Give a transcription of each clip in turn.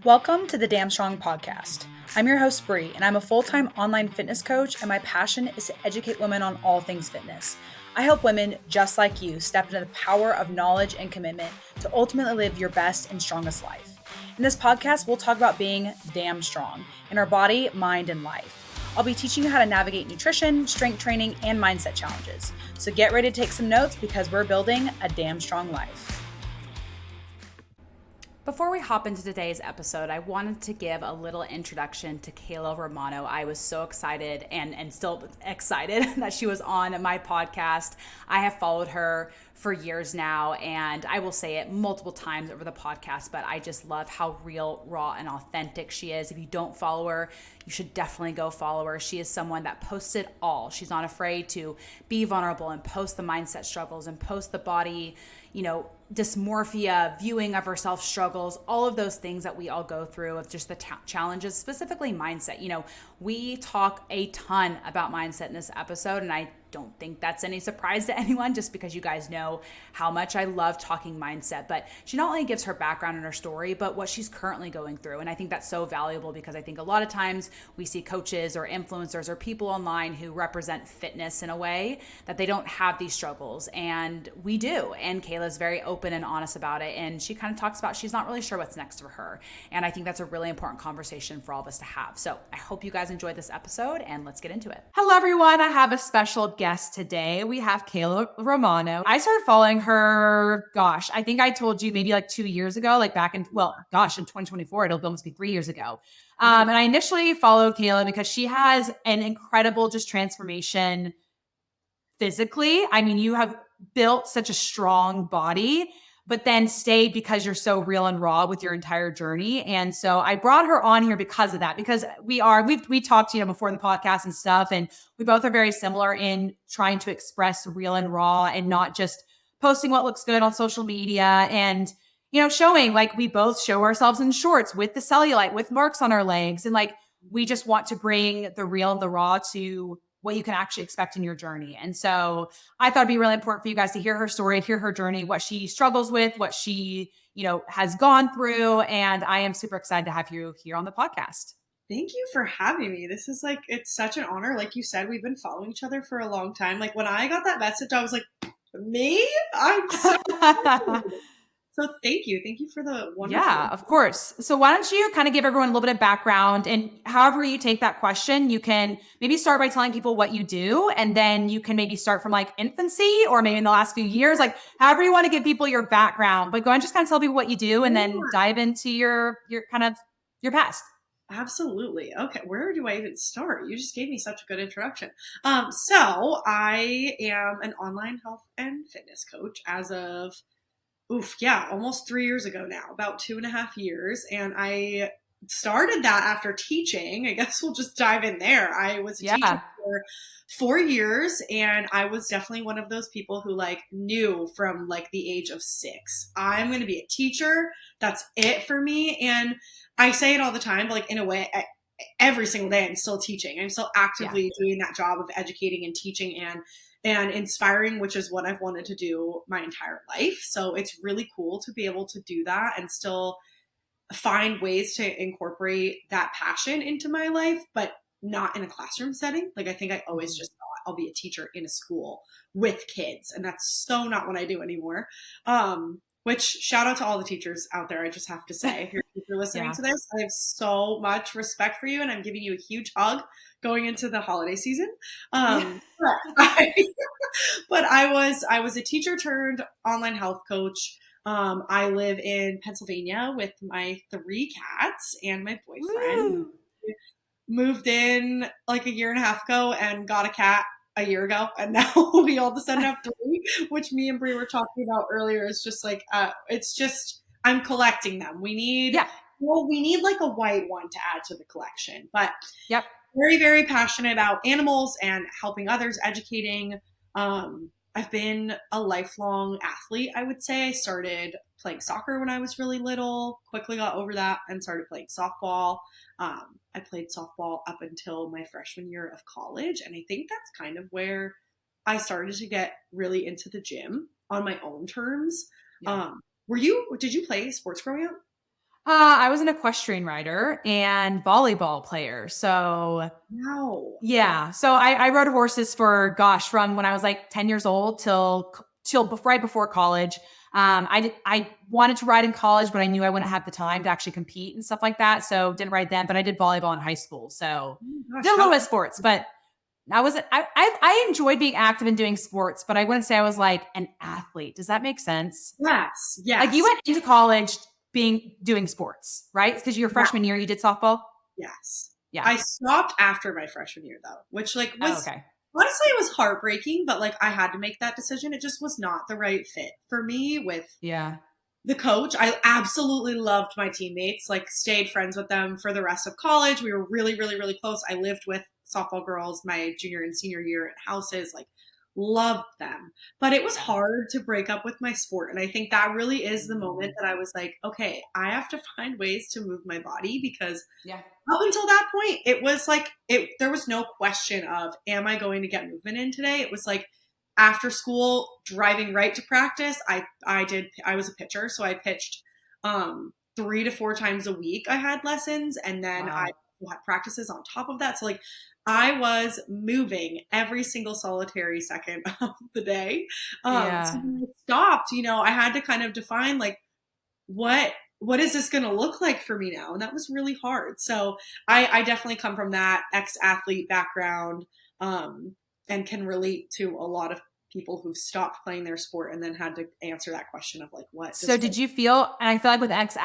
Welcome to the Damn Strong podcast. I'm your host, Bree, and I'm a full-time online fitness coach, and my passion is to educate women on all things fitness. I help women just like you step into the power of knowledge and commitment to ultimately live your best and strongest life. In this podcast, we'll talk about being damn strong in our body, mind, and life. I'll be teaching you how to navigate nutrition, strength training, and mindset challenges. So get ready to take some notes because we're building a damn strong life. Before we hop into today's episode, I wanted to give a little introduction to Kaela Romano. I was so excited and still excited that she was on my podcast. I have followed her for years now, and I will say it multiple times over the podcast, but I just love how real, raw, and authentic she is. If you don't follow her, you should definitely go follow her. She is someone that posts it all. She's not afraid to be vulnerable and post the mindset struggles and post the body, dysmorphia, viewing of herself struggles, all of those things that we all go through of just the challenges, specifically mindset. We talk a ton about mindset in this episode, and I don't think that's any surprise to anyone just because you guys know how much I love talking mindset. But she not only gives her background and her story, but what she's currently going through. And I think that's so valuable because I think a lot of times we see coaches or influencers or people online who represent fitness in a way that they don't have these struggles. And we do. And Kayla's very open and honest about it. And she kind of talks about she's not really sure what's next for her. And I think that's a really important conversation for all of us to have. So I hope you guys enjoyed this episode, and let's get into it. Hello, everyone. I have a special guest today. We have Kaela Romano. I started following her, I think I told you maybe like 2 years ago, in 2024, it'll almost be 3 years ago. And I initially followed Kaela because she has an incredible just transformation physically. I mean, you have built such a strong body, but then stayed because you're so real and raw with your entire journey. And so I brought her on here because of that, because we talked, before the podcast and stuff, and we both are very similar in trying to express real and raw and not just posting what looks good on social media and, showing like we both show ourselves in shorts with the cellulite, with marks on our legs. And like, we just want to bring the real and the raw to what you can actually expect in your journey. And so I thought it'd be really important for you guys to hear her story, hear her journey, what she struggles with, what she, has gone through. And I am super excited to have you here on the podcast. Thank you for having me. This is it's such an honor. Like you said, we've been following each other for a long time. Like when I got that message, I was like, me? I'm so So thank you. Thank you for the wonderful. Yeah, of course. So why don't you kind of give everyone a little bit of background, and however you take that question, you can maybe start by telling people what you do, and then you can maybe start from like infancy or maybe in the last few years, like however you want to give people your background, but go and just kind of tell people what you do and then dive into your past. Absolutely. Okay. Where do I even start? You just gave me such a good introduction. So I am an online health and fitness coach as of almost 3 years ago now, about 2.5 years. And I started that after teaching. I guess we'll just dive in there. I was a teacher for 4 years, and I was definitely one of those people who knew from the age of 6, I'm going to be a teacher. That's it for me. And I say it all the time, but in a way, every single day I'm still teaching. I'm still actively doing that job of educating and teaching and inspiring, which is what I've wanted to do my entire life. So it's really cool to be able to do that and still find ways to incorporate that passion into my life, but not in a classroom setting. I think I always just thought I'll be a teacher in a school with kids, and that's so not what I do anymore. Which shout out to all the teachers out there. I just have to say, if you're listening to this, I have so much respect for you, and I'm giving you a huge hug going into the holiday season. But I was a teacher turned online health coach. I live in Pennsylvania with my 3 cats and my boyfriend. Woo. Moved in a year and a half ago and got a cat a year ago, and now we all of a sudden have 3, which me and Brie were talking about earlier. It's just it's just I'm collecting them. We need a white one to add to the collection, but very, very passionate about animals and helping others, educating. I've been a lifelong athlete, I would say. I started playing soccer when I was really little, quickly got over that and started playing softball. I played softball up until my freshman year of college. And I think that's kind of where I started to get really into the gym on my own terms. Yeah. Did you play sports growing up? I was an equestrian rider and volleyball player. So Wow. yeah. So I rode horses for gosh, from when I was like 10 years old till right before college. I wanted to ride in college, but I knew I wouldn't have the time to actually compete and stuff like that. So didn't ride then, but I did volleyball in high school. So Oh my gosh, did a little how bit of sports, but I enjoyed being active and doing sports, but I wouldn't say I was like an athlete. Does that make sense? yes, Like you yes, went into college doing sports, right? Because your yeah, freshman year you did softball. yes. Yeah. I stopped after my freshman year though, which like Oh, was okay. honestly it was heartbreaking, but like I had to make that decision. It just was not the right fit for me with Yeah. the coach. I absolutely loved my teammates, like stayed friends with them for the rest of college. We were really, really, really close. I lived with softball girls my junior and senior year at houses, like loved them. But it was Yeah. hard to break up with my sport. And I think that really is the moment that I was like, okay, I have to find ways to move my body because Yeah. up until that point, it was like there was no question of am I going to get movement in today? It was like after school, driving right to practice. I was a pitcher, so I pitched 3 to 4 times a week. I had lessons, and then I Wow. had practices on top of that. So like I was moving every single solitary second of the day. So Yeah. when I stopped, I had to kind of define like what what is this going to look like for me now, and that was really hard. So I definitely come from that ex-athlete background, um, and can relate to a lot of people who've stopped playing their sport and then had to answer that question of like what So does did you feel, and I feel like with ex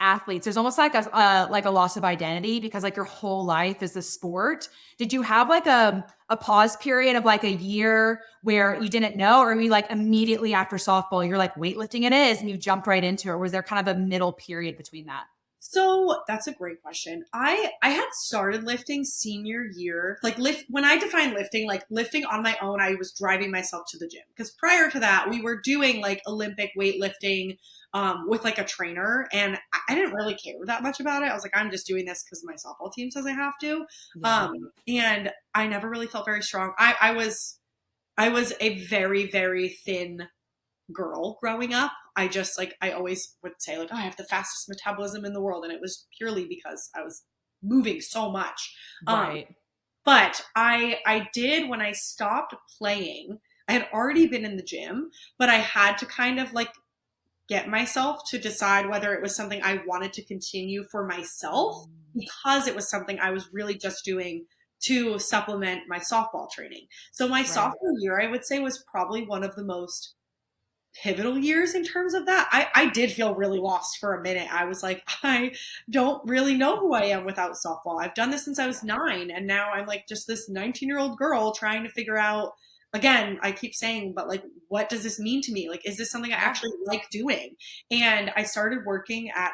athletes, there's almost like a loss of identity because like your whole life is the sport. Did you have like a pause period of like a year where you didn't know, or were you like immediately after softball, you're like weightlifting it is and you jumped right into it? Or was there kind of a middle period between that? So that's a great question. I had started lifting senior year. Like lift when I define lifting, like lifting on my own, I was driving myself to the gym. Because prior to that, we were doing like Olympic weightlifting with like a trainer, and I didn't really care that much about it. I was like, I'm just doing this because my softball team says I have to. Yeah. And I never really felt very strong. I was a very, very thin girl growing up. I just like I always would say like, oh, I have the fastest metabolism in the world, and it was purely because I was moving so much. Um, Right. but I did when I stopped playing. I had already been in the gym, but I had to kind of like get myself to decide whether it was something I wanted to continue for myself because it was something I was really just doing to supplement my softball training. So my Right. sophomore year, I would say, was probably one of the most pivotal years in terms of that. I did feel really lost for a minute. I was like, I don't really know who I am without softball. I've done this since I was 9, and now I'm like just this 19-year-old girl trying to figure out, again, I keep saying, but like, what does this mean to me? Like, is this something I Yeah. actually like doing? And I started working at,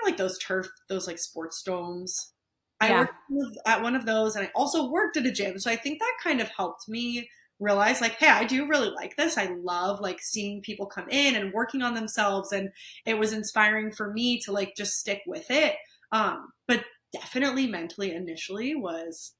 like those turf, those like sports domes. I Yeah. worked at one of those, and I also worked at a gym. So I think that kind of helped me realize like, hey, I do really like this. I love like seeing people come in and working on themselves, and it was inspiring for me to like just stick with it. But definitely mentally initially was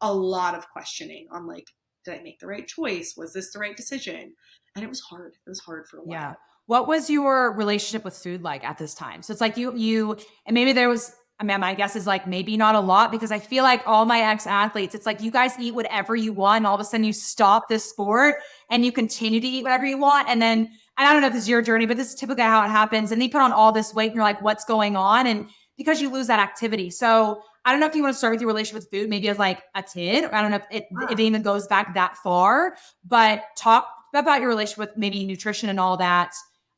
a lot of questioning on like, did I make the right choice? Was this the right decision? And it was hard. It was hard for a Yeah. while. What was your relationship with food like at this time? So it's like and maybe there was, I mean, my guess is like maybe not a lot because I feel like all my ex athletes, it's like you guys eat whatever you want. And all of a sudden you stop this sport and you continue to eat whatever you want. And then, and I don't know if this is your journey, but this is typically how it happens. And then you put on all this weight and you're like, what's going on? And because you lose that activity. So I don't know if you want to start with your relationship with food, maybe as like a kid. I don't know if it even goes back that far, but talk about your relationship with maybe nutrition and all that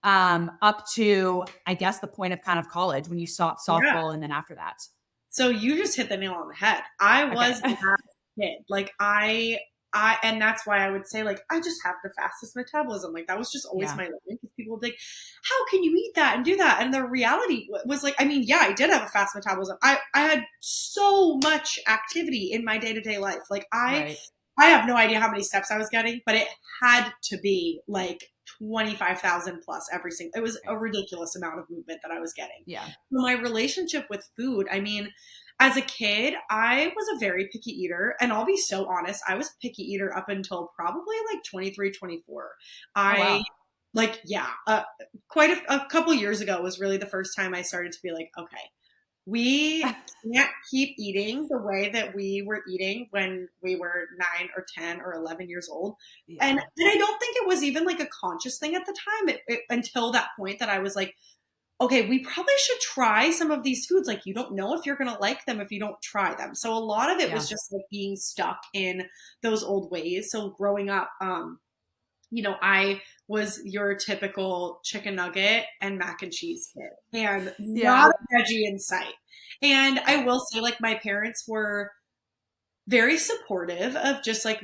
up to, I guess, the point of kind of college when you stopped Yeah. softball and then after that. So you just hit the nail on the head. I Okay. was that kid. Like and that's why I would say like I just have the fastest metabolism. Like that was just always Yeah. my limit because people would be like, how can you eat that and do that? And the reality was like, I mean, yeah, I did have a fast metabolism. I had so much activity in my day to day life. Like Right. I have no idea how many steps I was getting, but it had to be like 25,000 plus every single. It was a Right. ridiculous amount of movement that I was getting. Yeah. So my relationship with food, I mean, as a kid, I was a very picky eater, and I'll be so honest, I was a picky eater up until probably like 23, 24. Oh, I wow. Like, yeah, quite a couple years ago was really the first time I started to be like, okay, we can't keep eating the way that we were eating when we were 9 or 10 or 11 years old. And, Yeah. and I don't think it was even like a conscious thing at the time until that point that I was like, okay, we probably should try some of these foods. Like, you don't know if you're going to like them if you don't try them. So a lot of it was Yeah. just like being stuck in those old ways. So growing up, I was your typical chicken nugget and mac and cheese kid and Yeah. not a veggie in sight. And I will say, like, my parents were very supportive of just like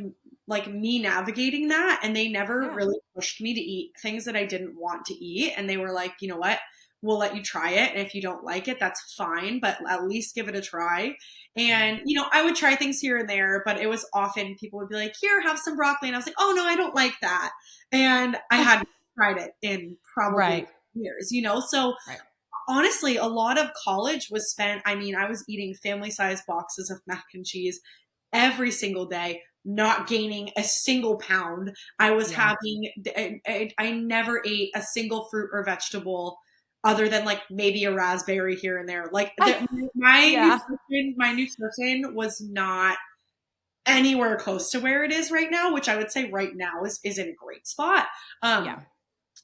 me navigating that, and they never Yeah. really pushed me to eat things that I didn't want to eat, and they were like, you know what, we'll let you try it, and if you don't like it, that's fine, but at least give it a try. And I would try things here and there, but it was often people would be like, here, have some broccoli, and I was like, oh no, I don't like that. And I hadn't tried it in probably Right. years, so Right. honestly, a lot of college was spent. I mean, I was eating family size boxes of mac and cheese every single day, not gaining a single pound. I was Yeah. having, I never ate a single fruit or vegetable other than like maybe a raspberry here and there. Like Yeah. my nutrition was not anywhere close to where it is right now, which I would say right now is in a great spot. Yeah.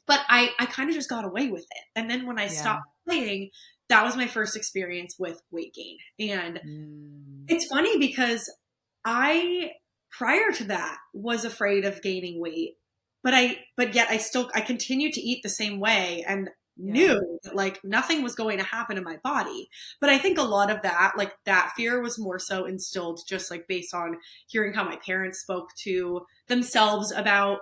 But I kind of just got away with it. And then when I Yeah. stopped playing, that was my first experience with weight gain. And Mm. it's funny because I, prior to that, was afraid of gaining weight, but yet I continued to eat the same way and Yeah. knew that like nothing was going to happen in my body. But I think a lot of that, like that fear was more so instilled just like based on hearing how my parents spoke to themselves about,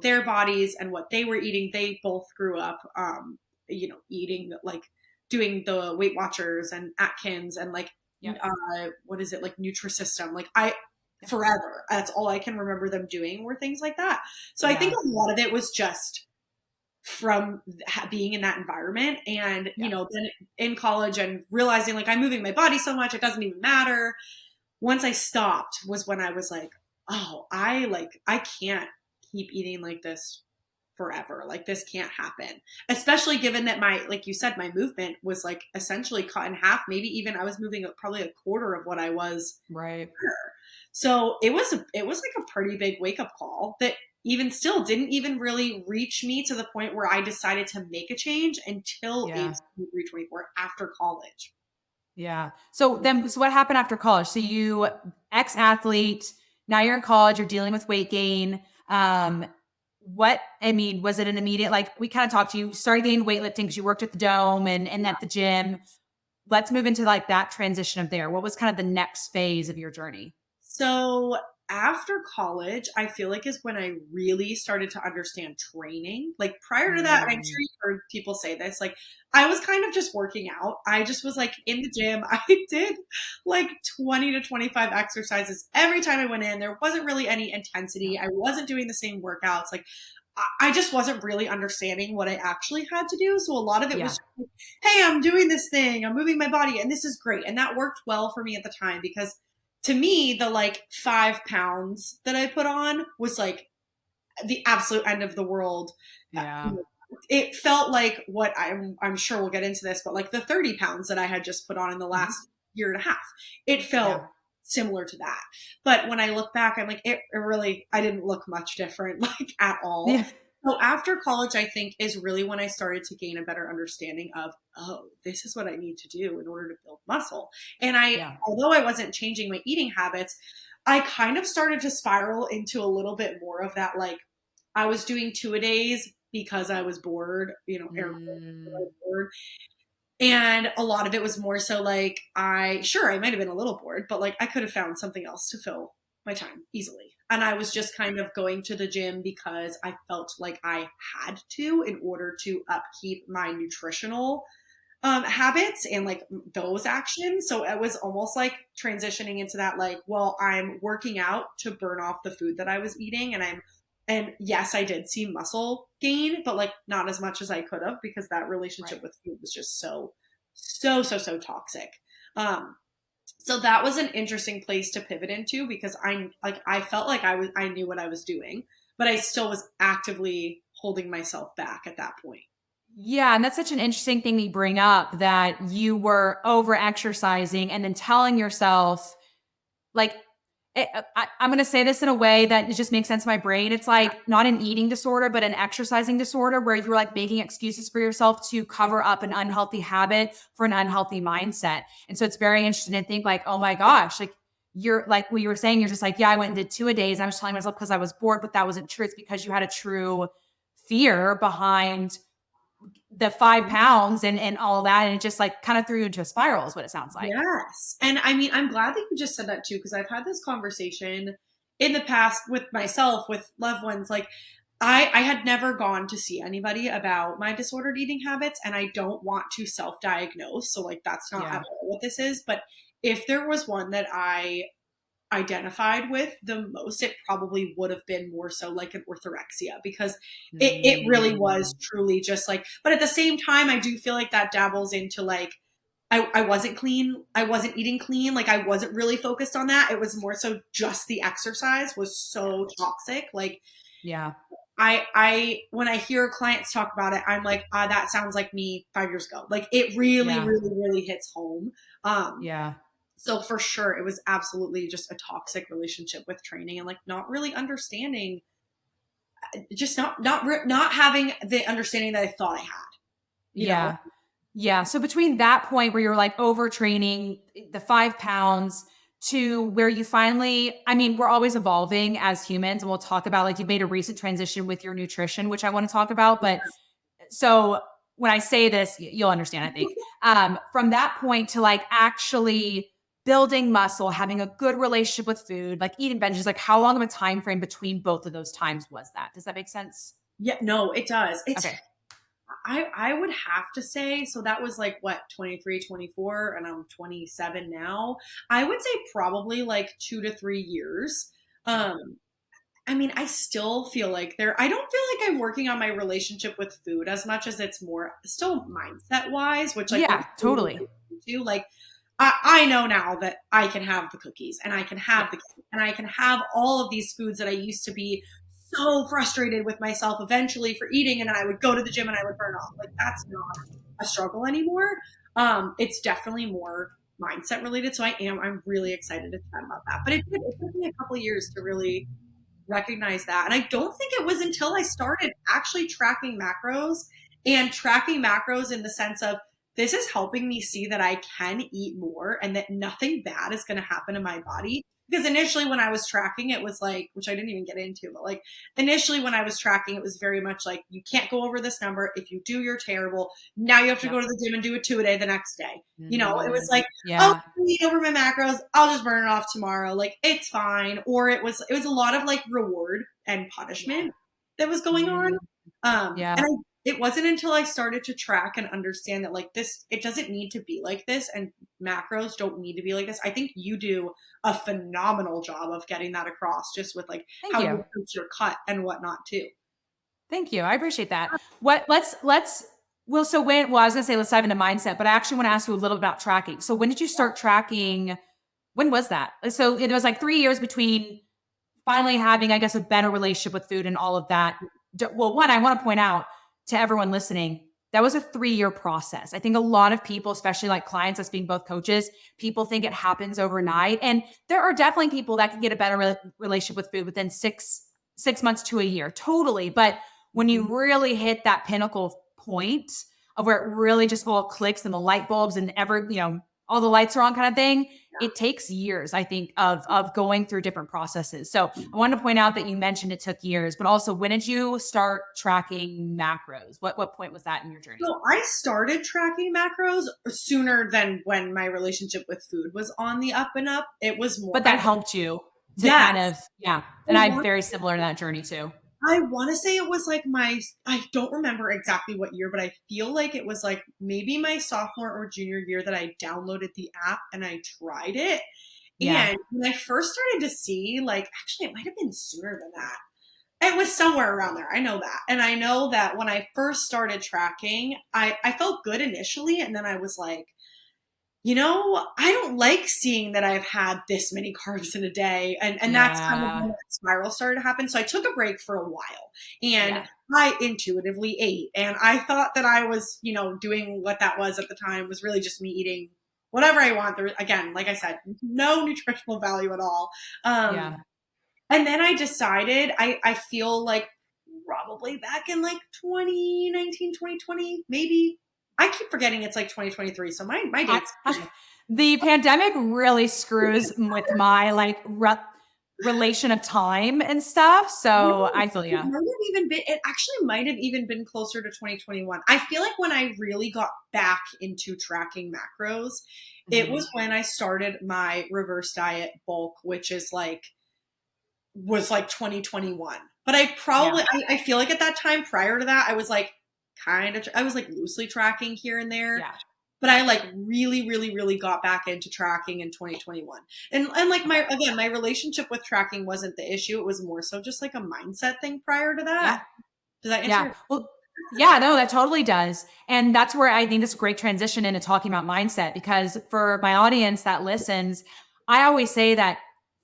their bodies and what they were eating. They both grew up, eating like doing the Weight Watchers and Atkins and like Yeah. what is it, like Nutrisystem, like I Yeah. forever, that's all I can remember them doing were things like that. So I think Yeah. a lot of it was just from being in that environment, and Yeah. then in college and realizing like I'm moving my body so much it doesn't even matter. Once I stopped was when I was like, oh, I can't keep eating like this forever. Like this can't happen. Especially given that like you said, my movement was like essentially cut in half. Maybe even I was moving probably a quarter of what I was. Right. So it was like a pretty big wake up call that even still didn't even really reach me to the point where I decided to make a change until Yeah. age 23, 24 after college. Yeah. So what happened after college? So you ex-athlete, now you're in college, you're dealing with weight gain. Was it an immediate, like we kind of talked to you, started getting weightlifting because you worked at the Dome and at the gym. Let's move into like that transition of there. What was kind of the next phase of your journey? So after college, I feel like is when I really started to understand training. Like prior to that, and I'm sure Mm. you've heard people say this, like I was kind of just working out. I just was like in the gym. I did like 20 to 25 exercises every time I went in. There wasn't really any Yeah. intensity. I wasn't doing the same workouts. Like I just wasn't really understanding what I actually had to do. So a lot of it Yeah. was, like, hey, I'm doing this thing. I'm moving my body, and this is great. And that worked well for me at the time because to me, the like 5 pounds that I put on was like the absolute end of the world. Yeah. It felt like what I'm sure we'll get into this, but like the 30 pounds that I had just put on in the Mhm. last year and a half, it felt Yeah. similar to that. But when I look back, I'm like, it really, I didn't look much different, like at all. Yeah. So after college, I think is really when I started to gain a better understanding of, oh, this is what I need to do in order to build muscle. And Yeah. although I wasn't changing my eating habits, I kind of started to spiral into a little bit more of that. Like I was doing two a days because I was bored, air quotes, because I Mm. was bored. And a lot of it was more so like I might have been a little bored, but like I could have found something else to fill my time easily. And I was just kind of going to the gym because I felt like I had to in order to upkeep my nutritional habits and like those actions. So it was almost like transitioning into that, like, well, I'm working out to burn off the food that I was eating. And yes, I did see muscle gain, but like not as much as I could have because that relationship Right. with food was just so toxic. Um, so that was an interesting place to pivot into because I felt like I knew what I was doing, but I still was actively holding myself back at that point. Yeah, and that's such an interesting thing to bring up, that you were over exercising and then telling yourself, like, I'm going to say this in a way that it just makes sense in my brain. It's like not an eating disorder, but an exercising disorder, where you're like making excuses for yourself to cover up an unhealthy habit for an unhealthy mindset. And so it's very interesting to think like, oh my gosh, like you're like what you were saying, you're just like, yeah, I went and did 2-a-days. And I was telling myself because I was bored, but that wasn't true. It's because you had a true fear behind the 5 pounds and all that. And it just like kind of threw you into a spiral is what it sounds like. Yes. And I mean, I'm glad that you just said that too, because I've had this conversation in the past with myself, with loved ones. Like, I had never gone to see anybody about my disordered eating habits, and I don't want to self diagnose. So, like, that's not Yeah. at all what this is. But if there was one that I identified with the most, it probably would have been more so like an orthorexia, because it really was truly just like, but at the same time, I do feel like that dabbles into like, I wasn't clean. I wasn't eating clean. Like, I wasn't really focused on that. It was more so just the exercise was so toxic. Like, Yeah. when I hear clients talk about it, I'm like, that sounds like me 5 years ago. Like, it really, Yeah. really, really hits home. Yeah. So for sure, it was absolutely just a toxic relationship with training, and like not really understanding, just not having the understanding that I thought I had, you know? Yeah. Yeah. So between that point where you're like overtraining, the 5 pounds, to where you finally, I mean, we're always evolving as humans, and we'll talk about like you made a recent transition with your nutrition, which I want to talk about. But so when I say this, you'll understand, I think. From that point to like actually building muscle, having a good relationship with food, like eating benches, like how long of a time frame between both of those times was that? Does that make sense? Yeah, no, it does. Okay. I would have to say, so that was like what, 23, 24, and I'm 27 now. I would say probably like 2 to 3 years. Yeah. I mean, I still feel like I don't feel like I'm working on my relationship with food as much as it's more still mindset wise, which like we're Yeah, totally. into. Like, I know now that I can have the cookies, and I can have Yeah. the cake, and I can have all of these foods that I used to be so frustrated with myself eventually for eating. And then I would go to the gym and I would burn off. Like, that's not a struggle anymore. It's definitely more mindset related. So I'm really excited to chat about that. But it took me a couple of years to really recognize that. And I don't think it was until I started actually tracking macros in the sense of, this is helping me see that I can eat more and that nothing bad is going to happen to my body. Because initially when I was tracking, it was like, which I didn't even get into, but like initially when I was tracking, it was very much like, you can't go over this number. If you do, you're terrible. Now you have to Yeah. go to the gym and do a 2-a-day the next day. You know, it was like, oh, Yeah. I eat over my macros, I'll just burn it off tomorrow. Like, it's fine. Or it was a lot of like reward and punishment that was going on. Mm, yeah. It wasn't until I started to track and understand that like this, it doesn't need to be like this, and macros don't need to be like this. I think you do a phenomenal job of getting that across, just with like Thank how you you. approach your cut and whatnot too. Thank you. I appreciate that. What well, so I was gonna say let's dive into mindset, but I actually want to ask you a little about tracking. So when did you start tracking? When was that? So it was like 3 years between finally having, I guess, a better relationship with food and all of that. Well, one, I want to point out to everyone listening, that was a 3-year process. I think a lot of people, especially like clients, us being both coaches, people think it happens overnight. And there are definitely people that can get a better relationship with food within six months to a year. Totally. But when you really hit that pinnacle point of where it really just all clicks and the light bulbs and all the lights are on kind of thing, it takes years, I think, of going through different processes. So I wanted to point out that you mentioned it took years, but also when did you start tracking macros? What point was that in your journey? So I started tracking macros sooner than when my relationship with food was on the up and up. It was more, But that helped you to yes. kind of, yeah. I And I'm want very similar to that journey too. I want to say it was like I don't remember exactly what year, but I feel like it was like maybe my sophomore or junior year that I downloaded the app and I tried it. Yeah. And when I first started to see, like, actually, it might have been sooner than that. It was somewhere around there. I know that. And I know that when I first started tracking, I felt good initially. And then I was like, I don't like seeing that I've had this many carbs in a day. And that's kind of Yeah. when that spiral started to happen. So I took a break for a while and Yeah. I intuitively ate. And I thought that I was, doing what that was at the time was really just me eating whatever I want. There, again, like I said, no nutritional value at all. Yeah. And then I decided, I feel like probably back in like 2019, 2020, maybe. I keep forgetting it's like 2023. So my dates. The pandemic really screws with my like relation of time and stuff. So I feel, It yeah. might have even been, it actually might have even been closer to 2021. I feel like when I really got back into tracking macros, it was when I started my reverse diet bulk, which was like 2021. But I feel like at that time prior to that, I was like I was like loosely tracking here and there. Yeah. But I like really, really, really got back into tracking in 2021. And like my relationship with tracking wasn't the issue. It was more so just like a mindset thing prior to that. Yeah. Does that answer Yeah. your Well, yeah, no, that totally does. And that's where I think this is a great transition into talking about mindset, because for my audience that listens, I always say that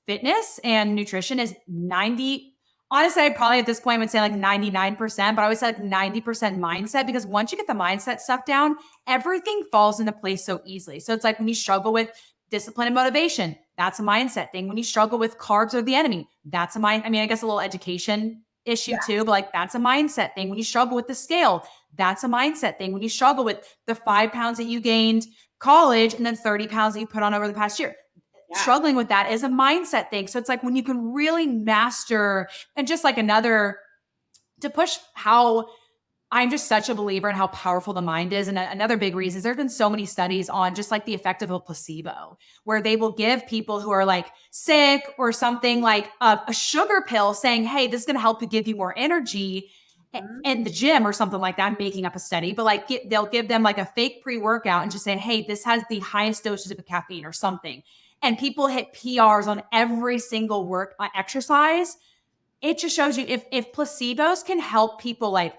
fitness and nutrition is 90, honestly, I probably at this point would say like 99%, but I always say like 90% mindset, because once you get the mindset stuff down, everything falls into place so easily. So it's like when you struggle with discipline and motivation, that's a mindset thing. When you struggle with carbs or the enemy, that's a mind. I mean, I guess a little education issue Yeah. too, but like that's a mindset thing. When you struggle with the scale, that's a mindset thing. When you struggle with the 5 pounds that you gained college and then 30 pounds that you put on over the past year, Yeah. struggling with that is a mindset thing. So it's like when you can really master, and just like another to push how I'm just such a believer in how powerful the mind is. And another big reason is there have been so many studies on just like the effect of a placebo, where they will give people who are like sick or something like a sugar pill saying, hey, this is going to help you give you more energy in the gym or something like that. I'm making up a study, but like they'll give them like a fake pre-workout and just say, hey, this has the highest doses of caffeine or something. And people hit PRs on every single exercise. It just shows you if placebos can help people like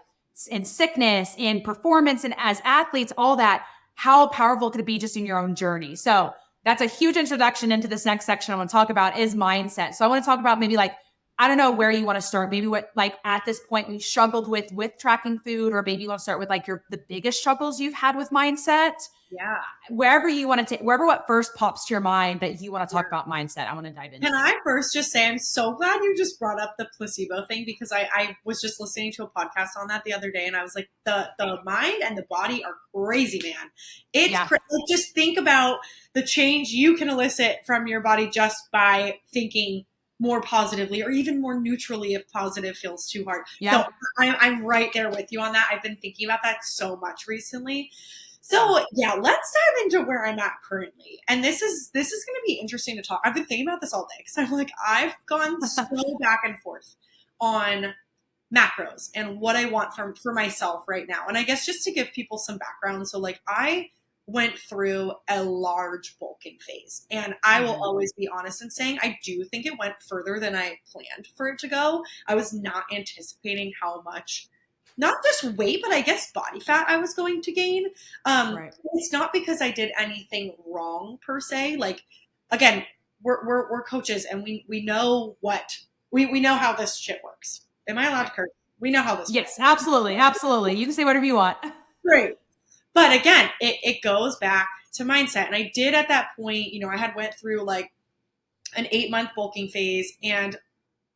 in sickness, in performance, and as athletes, all that, how powerful could it be just in your own journey? So that's a huge introduction into this next section I want to talk about is mindset. So I want to talk about maybe like, I don't know where you want to start. Maybe what like at this point you struggled with tracking food, or maybe you want to start with like the biggest struggles you've had with mindset. Yeah. Wherever you want to take, wherever what first pops to your mind that you want to talk about mindset, I want to dive into. Can I first just say I'm so glad you just brought up the placebo thing, because I was just listening to a podcast on that the other day, and I was like, the mind and the body are crazy, man. Like, just think about the change you can elicit from your body just by thinking more positively, or even more neutrally if positive feels too hard. Yeah. So I'm right there with you on that. I've been thinking about that so much recently. So yeah, let's dive into where I'm at currently. And this is going to be interesting to talk. I've been thinking about this all day because I'm like, I've gone so back and forth on macros and what I want for myself right now. And I guess just to give people some background. So like I went through a large bulking phase, and I will always be honest in saying I do think it went further than I planned for it to go. I was not anticipating how much, not just weight, but I guess body fat I was going to gain. It's not because I did anything wrong per se. Like, again, we're coaches, and we know what we know how this shit works. Am I allowed to curse? We know how this works. Yes, absolutely. Absolutely. You can say whatever you want. Great. But again, it goes back to mindset. And I did at that point, I had went through like an 8-month bulking phase, and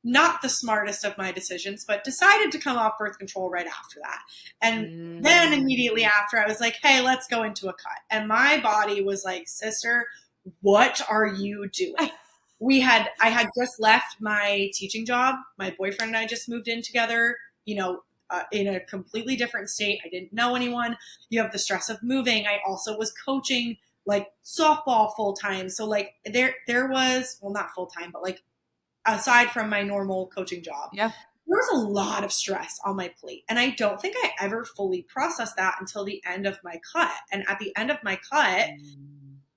not the smartest of my decisions, but decided to come off birth control right after that. And then immediately after, I was like, hey, let's go into a cut. And my body was like, sister, what are you doing? I had just left my teaching job. My boyfriend and I just moved in together, in a completely different state. I didn't know anyone. You have the stress of moving. I also was coaching like softball full time. So like there was, well, not full time, but like aside from my normal coaching job, there was a lot of stress on my plate. And I don't think I ever fully processed that until the end of my cut. And at the end of my cut,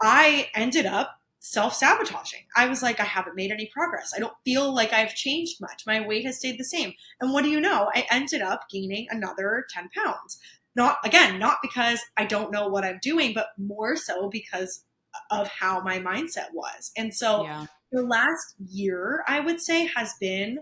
I ended up self-sabotaging. I was like, I haven't made any progress. I don't feel like I've changed much. My weight has stayed the same. And what do you know? I ended up gaining another 10 pounds. Not because I don't know what I'm doing, but more so because of how my mindset was. And so Yeah. the last year, I would say, has been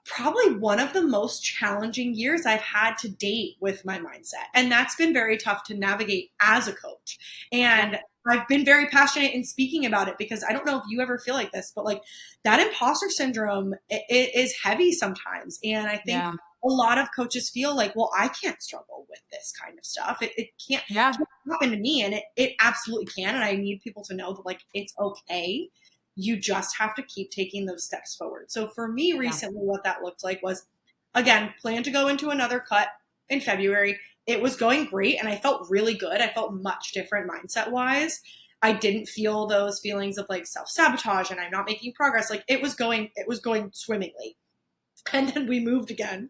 probably one of the most challenging years I've had to date with my mindset. And that's been very tough to navigate as a coach. And I've been very passionate in speaking about it because I don't know if you ever feel like this, but like that imposter syndrome, it is heavy sometimes. And I think Yeah. a lot of coaches feel like, well, I can't struggle with this kind of stuff. It Yeah. can't happen to me. And it absolutely can. And I need people to know that like it's okay. You just have to keep taking those steps forward. So for me recently, what that looked like was, again, plan to go into another cut in February. It was going great and I felt really good. I felt much different mindset wise. I didn't feel those feelings of like self-sabotage and I'm not making progress. Like it was going swimmingly. And then we moved again.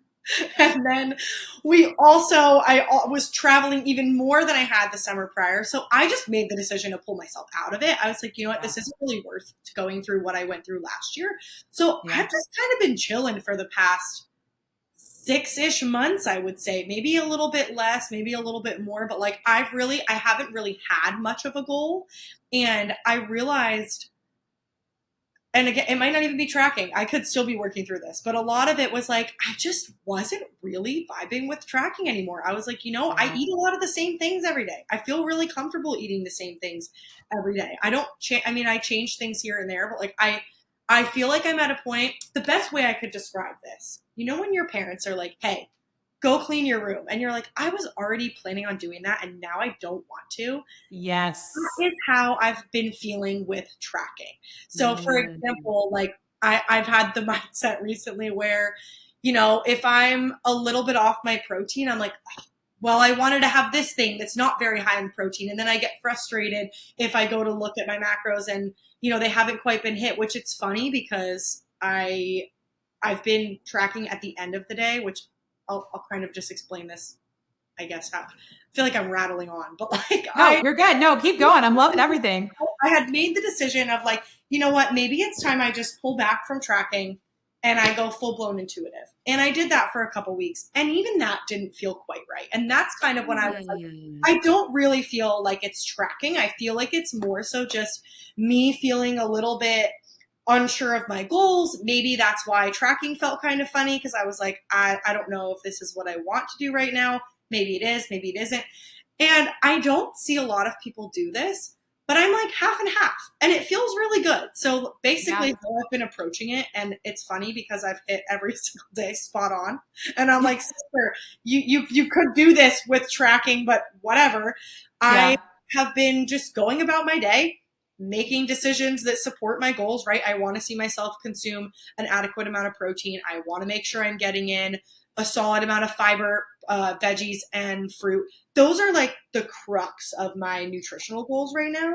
And then I was traveling even more than I had the summer prior. So I just made the decision to pull myself out of it. I was like, you know what, this isn't really worth going through what I went through last year. So I've just kind of been chilling for the past 6-ish months, I would say, maybe a little bit less, maybe a little bit more, but like I haven't really had much of a goal. And I realized, and again, it might not even be tracking. I could still be working through this, but a lot of it was like, I just wasn't really vibing with tracking anymore. I was like, I eat a lot of the same things every day. I feel really comfortable eating the same things every day. I don't I change things here and there, but like, I feel like I'm at a point, the best way I could describe this, when your parents are like, hey, go clean your room. And you're like, I was already planning on doing that. And now I don't want to. Yes. That is how I've been feeling with tracking. So for example, like I've had the mindset recently where, if I'm a little bit off my protein, I'm like, well, I wanted to have this thing that's not very high in protein. And then I get frustrated if I go to look at my macros and, they haven't quite been hit, which it's funny because I've been tracking at the end of the day, which I'll kind of just explain this, I guess. I feel like I'm rattling on, but like you're good. No, keep going. I'm loving everything. I had made the decision of like, you know what, maybe it's time I just pull back from tracking and I go full blown intuitive. And I did that for a couple weeks. And even that didn't feel quite right. And that's kind of when I was like, I don't really feel like it's tracking. I feel like it's more so just me feeling a little bit unsure of my goals. Maybe that's why tracking felt kind of funny because I was like, I don't know if this is what I want to do right now. Maybe it is, maybe it isn't. And I don't see a lot of people do this, but I'm like half and half and it feels really good. So basically how I've been approaching it, and it's funny because I've hit every single day spot on. And I'm like, sister, you could do this with tracking, but whatever. I have been just going about my day, making decisions that support my goals, right? I want to see myself consume an adequate amount of protein. I want to make sure I'm getting in a solid amount of fiber, veggies, and fruit. Those are like the crux of my nutritional goals right now.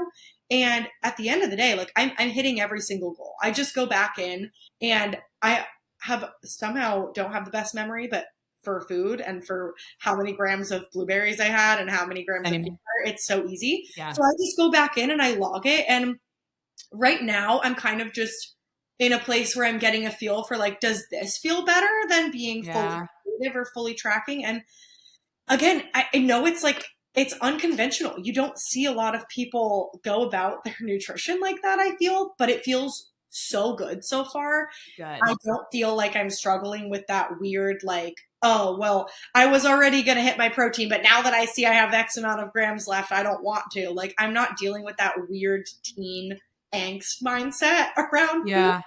And at the end of the day, like I'm hitting every single goal. I just go back in and I have somehow don't have the best memory, but for food and for how many grams of blueberries I had and how many grams of peanut butter, it's so easy. So I just go back in and I log it. And right now I'm kind of just in a place where I'm getting a feel for like, does this feel better than being fully intuitive or fully tracking? And again, I know it's like, it's unconventional. You don't see a lot of people go about their nutrition like that, I feel, but it feels so good so far. I don't feel like I'm struggling with that weird, like, oh, well, I was already going to hit my protein, but now that I see I have X amount of grams left, I don't want to. Like, I'm not dealing with that weird teen angst mindset around food.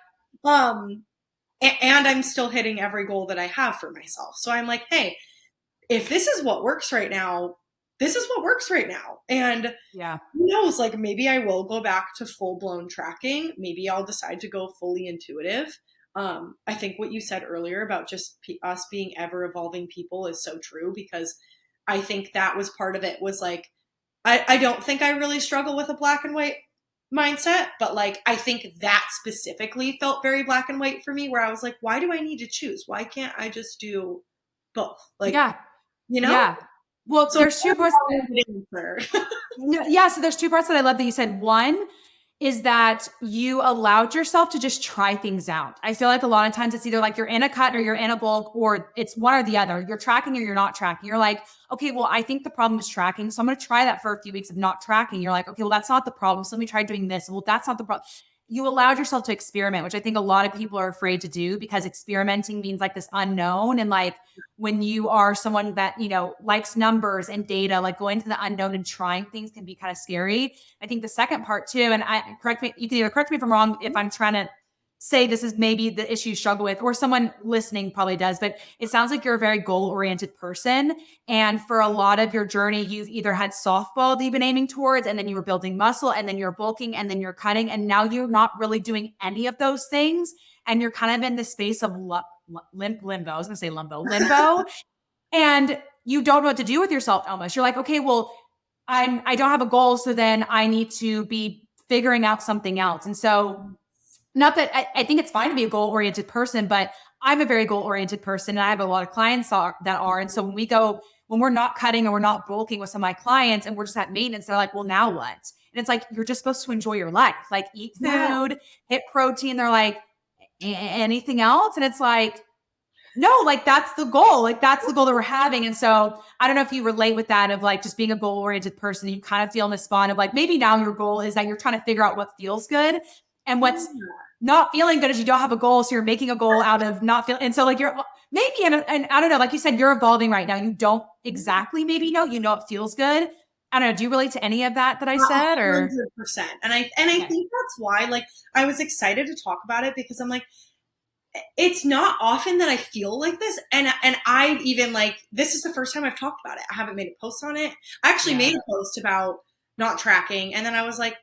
And I'm still hitting every goal that I have for myself. So I'm like, hey, if this is what works right now, this is what works right now. And who knows, like maybe I will go back to full blown tracking. Maybe I'll decide to go fully intuitive. I think what you said earlier about just us being ever evolving people is so true, because I think that was part of it, was like, I don't think I really struggle with a black and white mindset, but like, I think that specifically felt very black and white for me, where I was like, why do I need to choose? Why can't I just do both? Like, Well, so there's two parts. So there's two parts that I love that you said. One, is that you allowed yourself to just try things out. I feel like a lot of times it's either like you're in a cut or you're in a bulk, or it's one or the other. You're tracking or you're not tracking. You're like, okay, well, I think the problem is tracking. So I'm going to try that for a few weeks of not tracking. You're like, okay, well, that's not the problem. So let me try doing this. Well, that's not the problem. You allowed yourself to experiment, which I think a lot of people are afraid to do, because experimenting means like this unknown. And like when you are someone that, likes numbers and data, like going to the unknown and trying things can be kind of scary. I think the second part too, and you can either correct me if I'm wrong, if I'm trying to say this is maybe the issue you struggle with, or someone listening probably does, but it sounds like you're a very goal-oriented person. And for a lot of your journey, you've either had softball that you've been aiming towards, and then you were building muscle, and then you're bulking, and then you're cutting, and now you're not really doing any of those things. And you're kind of in the space of limbo. I was going to say limbo. And you don't know what to do with yourself almost. You're like, okay, well, I don't have a goal. So then I need to be figuring out something else. And so not that I think it's fine to be a goal-oriented person, but I'm a very goal-oriented person, and I have a lot of clients that are. And so when we're not cutting or we're not bulking with some of my clients and we're just at maintenance, they're like, well, now what? And it's like, you're just supposed to enjoy your life, like eat food, hit protein. They're like, anything else? And it's like, no, like that's the goal. Like that's the goal that we're having. And so I don't know if you relate with that, of like just being a goal oriented person. You kind of feel in the spawn of like, maybe now your goal is that you're trying to figure out what feels good, and what's not feeling good is you don't have a goal. So you're making a goal out of not feeling. And so like you're maybe, and I don't know, like you said, you're evolving right now. You don't exactly maybe know, it feels good. I don't know. Do you relate to any of that I said, or? 100%. And I think that's why, like, I was excited to talk about it, because I'm like, it's not often that I feel like this. And I've even, like, this is the first time I've talked about it. I haven't made a post on it. I actually made a post about not tracking. And then I was like,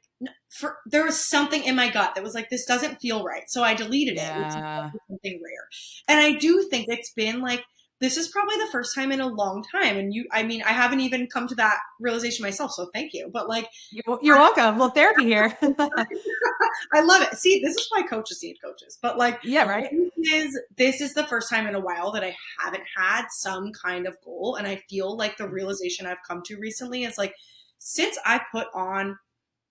there was something in my gut that was like, this doesn't feel right. So I deleted it, which is something rare. And I do think it's been like, this is probably the first time in a long time. And I haven't even come to that realization myself. So thank you. But like, you're welcome. Well, therapy here. I love it. See, this is why coaches need coaches. But like, yeah, right. This is the first time in a while that I haven't had some kind of goal. And I feel like the realization I've come to recently is like, since I put on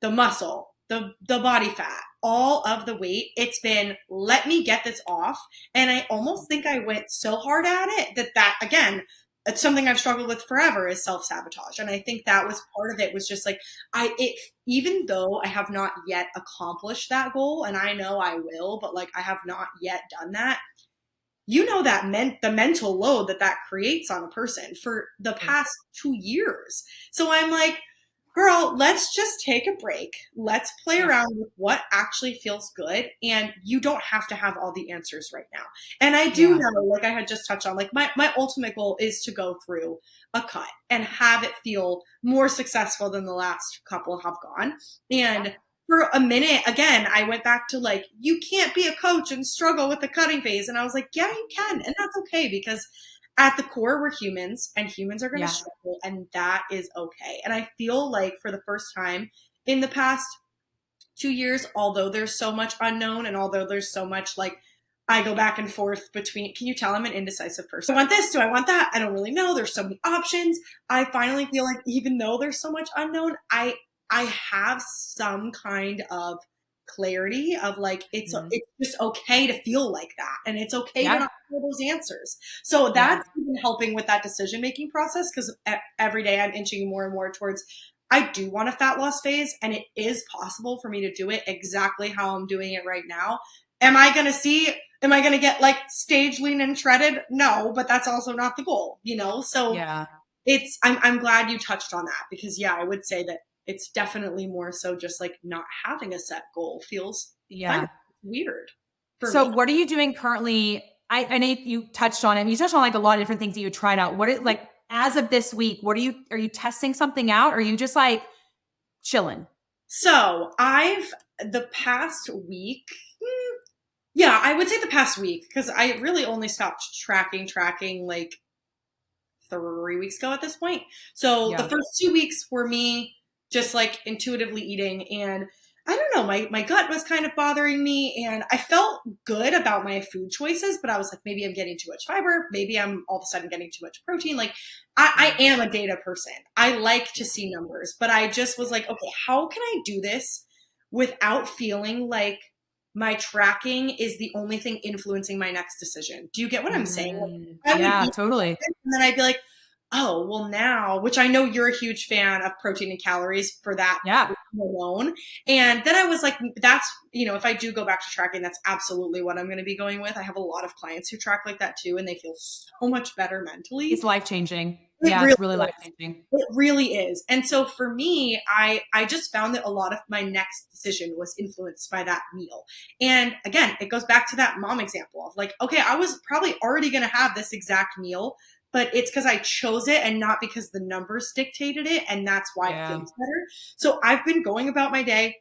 the muscle, the body fat, all of the weight, it's been, let me get this off. And I almost think I went so hard at it that again, it's something I've struggled with forever, is self-sabotage. And I think that was part of it, was just like, even though I have not yet accomplished that goal, and I know I will, but like, I have not yet done that. That the mental load that creates on a person for the past 2 years. So I'm like, girl, let's just take a break. Let's play around with what actually feels good. And you don't have to have all the answers right now. And I do know, like I had just touched on, like my ultimate goal is to go through a cut and have it feel more successful than the last couple have gone. And for a minute, again, I went back to like, you can't be a coach and struggle with the cutting phase. And I was like, yeah, you can. And that's okay, because at the core, we're humans, and humans are going to struggle, and that is okay. And I feel like for the first time in the past 2 years, although there's so much unknown, and although there's so much, like, I go back and forth between, can you tell I'm an indecisive person? I want this, do I want that? I don't really know. There's so many options. I finally feel like, even though there's so much unknown, I have some kind of clarity of like, it's just okay to feel like that, and it's okay to not know those answers. So that's been helping with that decision making process, because every day I'm inching more and more towards, I do want a fat loss phase, and it is possible for me to do it exactly how I'm doing it right now. Am I going to get like stage lean and shredded? No, but that's also not the goal, So I'm glad you touched on that, because I would say that it's definitely more so just like not having a set goal feels kind of weird. So what are you doing currently? I know you touched on it. You touched on like a lot of different things that you tried out. What like, as of this week, are you testing something out? Or are you just like chilling? So the past week, I would say the past week, because I really only stopped tracking like 3 weeks ago at this point. So the first 2 weeks were me just like intuitively eating, and I don't know, my gut was kind of bothering me, and I felt good about my food choices, but I was like, maybe I'm getting too much fiber. Maybe I'm all of a sudden getting too much protein. Like I am a data person. I like to see numbers, but I just was like, okay, how can I do this without feeling like my tracking is the only thing influencing my next decision. Do you get what I'm saying? Like, I would Yeah, eat totally. and then I'd be like, oh, well now, which I know you're a huge fan of protein and calories for that Yeah. alone. And then I was like, that's, if I do go back to tracking, that's absolutely what I'm going to be going with. I have a lot of clients who track like that too, and they feel so much better mentally. It's life-changing. It Yeah, really it's really is. life-changing. It really is. And so for me, I just found that a lot of my next decision was influenced by that meal. And again, it goes back to that mom example of like, okay, I was probably already going to have this exact meal, but it's because I chose it and not because the numbers dictated it. And that's why it Yeah. feels better. So I've been going about my day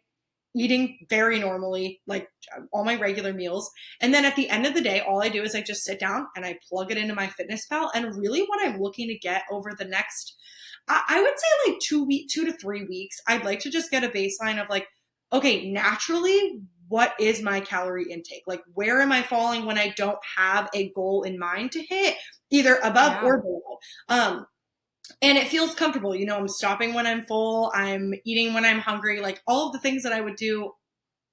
eating very normally, like all my regular meals. And then at the end of the day, all I do is I just sit down and I plug it into my fitness pal. And really what I'm looking to get over the next, I would say like 2 to 3 weeks, I'd like to just get a baseline of like, okay, naturally, what is my calorie intake? Like, where am I falling when I don't have a goal in mind to hit, either above Yeah. or below? And it feels comfortable. I'm stopping when I'm full. I'm eating when I'm hungry, like all of the things that I would do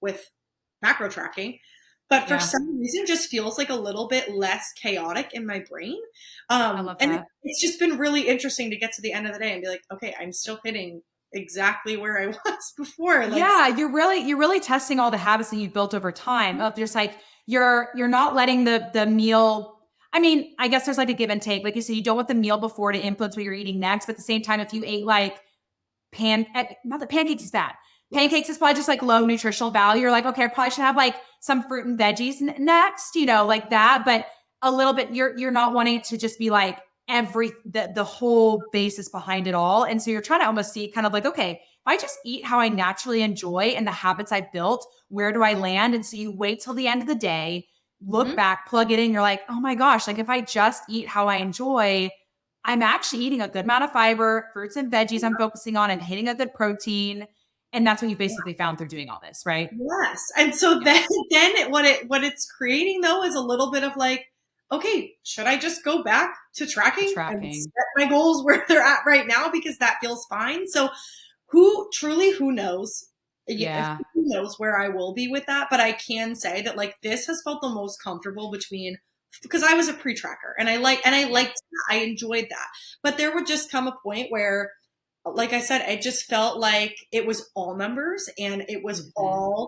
with macro tracking. But for Yeah. some reason, just feels like a little bit less chaotic in my brain. I love And that. it's just been really interesting to get to the end of the day and be like, okay, I'm still hitting exactly where I was before. Like, Yeah, you're really testing all the habits that you've built over time. Of just like you're not letting the meal. I mean, I guess there's like a give and take. Like you said, you don't want the meal before to influence what you're eating next. But at the same time, if you ate like not that pancakes is bad. yes. Pancakes is probably just like low nutritional value. You're like, okay, I probably should have like some fruit and veggies next, like that. But a little bit, you're not wanting it to just be like the whole basis behind it all. And so you're trying to almost see kind of like, okay, if I just eat how I naturally enjoy and the habits I've built, where do I land? And so you wait till the end of the day, look Mhm. back, plug it in. You're like, oh my gosh, like if I just eat how I enjoy, I'm actually eating a good amount of fiber, fruits and veggies I'm focusing on and hitting a good protein. And that's what you basically found through doing all this, right? Yes. And so Yeah. then what it's creating though is a little bit of like, okay, should I just go back to The tracking and tracking. set my goals where they're at right now because that feels fine? So who knows? Yeah, Yeah. who knows where I will be with that? But I can say that like this has felt the most comfortable between because I was a pre-tracker and I liked that. I enjoyed that. But there would just come a point where like I said, it just felt like it was all numbers and it was Mhm.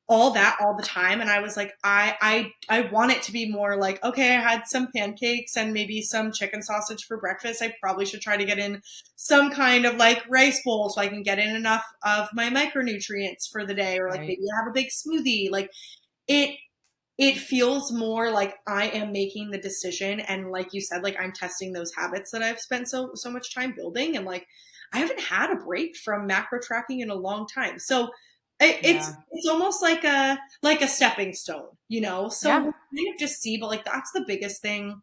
all that all the time. And I was like, I want it to be more like, okay, I had some pancakes and maybe some chicken sausage for breakfast. I probably should try to get in some kind of like rice bowl so I can get in enough of my micronutrients for the day, or like Right. maybe have a big smoothie. Like it it feels more like I am making the decision and like you said, like I'm testing those habits that I've spent so much time building and like I haven't had a break from macro tracking in a long time. So Yeah. it's almost like a stepping stone. So Yeah. we'll kind of just see, but like that's the biggest thing.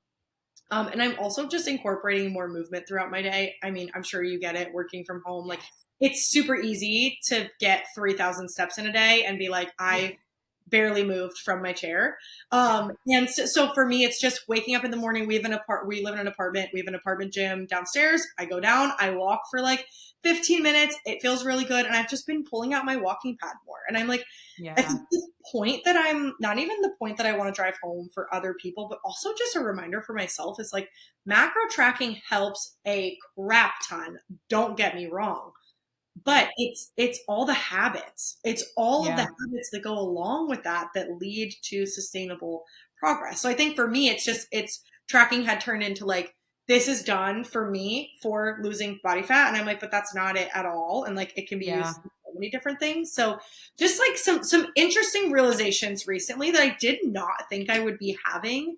And I'm also just incorporating more movement throughout my day. I mean, I'm sure you get it working from home. Like Yes. it's super easy to get 3,000 steps in a day and be like, Yeah. I barely moved from my chair. Yeah. And so for me, it's just waking up in the morning. We live in an apartment. We have an apartment gym downstairs. I go down, I walk for like 15 minutes. It feels really good. And I've just been pulling out my walking pad more. And I'm like, I Yeah. think the point that I'm not even the point that I want to drive home for other people, but also just a reminder for myself is like macro tracking helps a crap ton. Don't get me wrong. But Right. it's all the habits. It's all of the Yeah. habits that go along with that that lead to sustainable progress. So I think for me, it's tracking had turned into like, this is done for me for losing body fat. And I'm like, but that's not it at all. And like, it can be Yeah. used in so many different things. So just like some interesting realizations recently that I did not think I would be having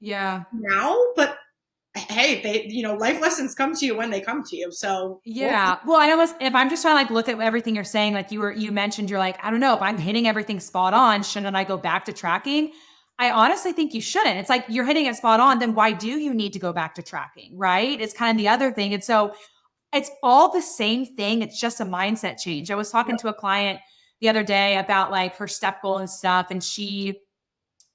Yeah. now, but hey, life lessons come to you when they come to you. So we'll Yeah. Well, I almost, if I'm just trying to like look at everything you're saying, like you mentioned, you're like, I don't know if I'm hitting everything spot on. Shouldn't I go back to tracking? I honestly think you shouldn't. It's like you're hitting it spot on. Then why do you need to go back to tracking? Right. It's kind of the other thing. And so it's all the same thing. It's just a mindset change. I was talking to a client the other day about like her step goal and stuff. And she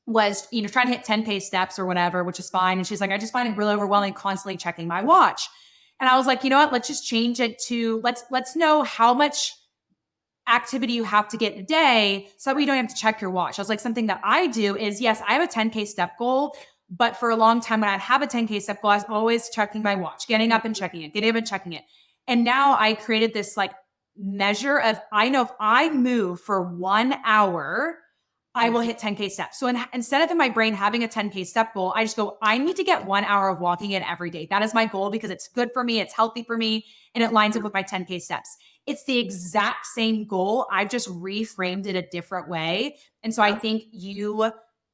was, trying to hit 10 pace steps or whatever, which is fine. And she's like, I just find it really overwhelming constantly checking my watch. And I was like, you know what? Let's just change it to let's know activity you have to get a day so that you don't have to check your watch. I was like, something that I do is, yes, I have a 10K step goal, but for a long time when I'd have a 10K step goal, I was always checking my watch, getting up and checking it, getting up and checking it. And now I created this like measure of, I know if I move for 1 hour, I will hit 10K steps. So instead of in my brain having a 10K step goal, I just go, I need to get 1 hour of walking in every day. That is my goal because it's good for me. It's healthy for me. And it lines up with my 10K steps. It's the exact same goal. I've just reframed it a different way. And so I think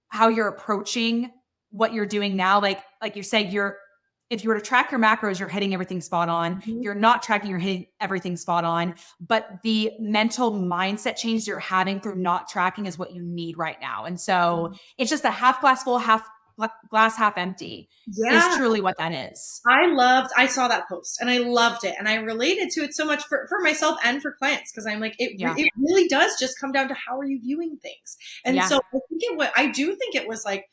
how you're approaching what you're doing now, like you're saying, if you were to track your macros, you're hitting everything spot on. You're not tracking, you're hitting everything spot on. But the mental mindset change you're having through not tracking is what you need right now. And so it's just a half glass full, half glass half empty is truly what that is. I saw that post and I loved it. And I related to it so much for myself and for clients. Cause I'm like, it really does just come down to how are you viewing things? And so I do think it was like,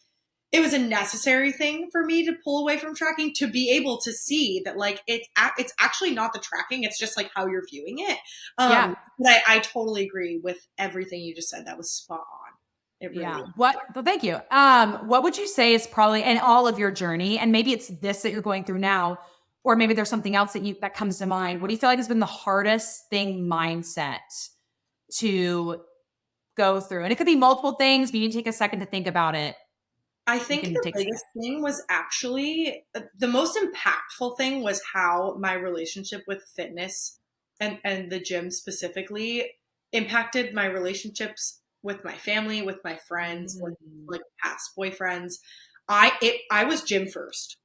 it was a necessary thing for me to pull away from tracking to be able to see that like it's actually not the tracking, it's just like how you're viewing it. But I totally agree with everything you just said. That was spot on. It really is. Well, thank you. What would you say is probably in all of your journey, and maybe it's this that you're going through now, or maybe there's something else that comes to mind. What do you feel like has been the hardest thing mindset to go through? And it could be multiple things, but you need to take a second to think about it. I think the biggest thing was actually the most impactful thing was how my relationship with fitness and the gym specifically impacted my relationships with my family, with my friends, with like past boyfriends. I was gym first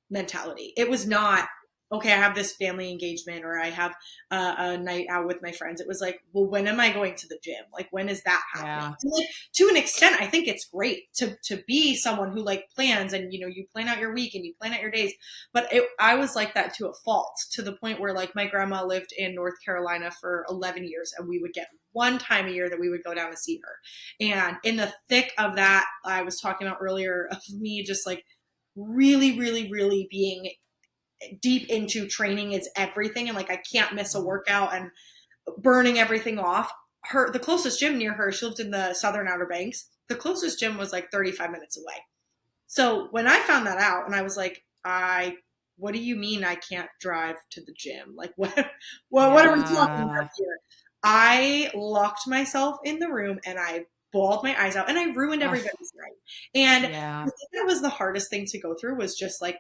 mentality. It was not, okay, I have this family engagement or I have a night out with my friends. It was like, well, when am I going to the gym? Like, when is that happening? And like, to an extent, I think it's great to be someone who like plans and, you know, you plan out your week and you plan out your days. But I was like that to a fault, to the point where like my grandma lived in North Carolina for 11 years and we would get one time a year that we would go down to see her. And in the thick of that, I was talking about earlier of me just like really, really, really being deep into training is everything and like I can't miss a workout and burning everything off. The closest gym near her, she lived in the Southern Outer Banks, the closest gym was like 35 minutes away. So when I found that out and I was like, what do you mean I can't drive to the gym? Like what are we talking about here? I locked myself in the room and I bawled my eyes out and I ruined everybody's night. And I think that was the hardest thing to go through, was just like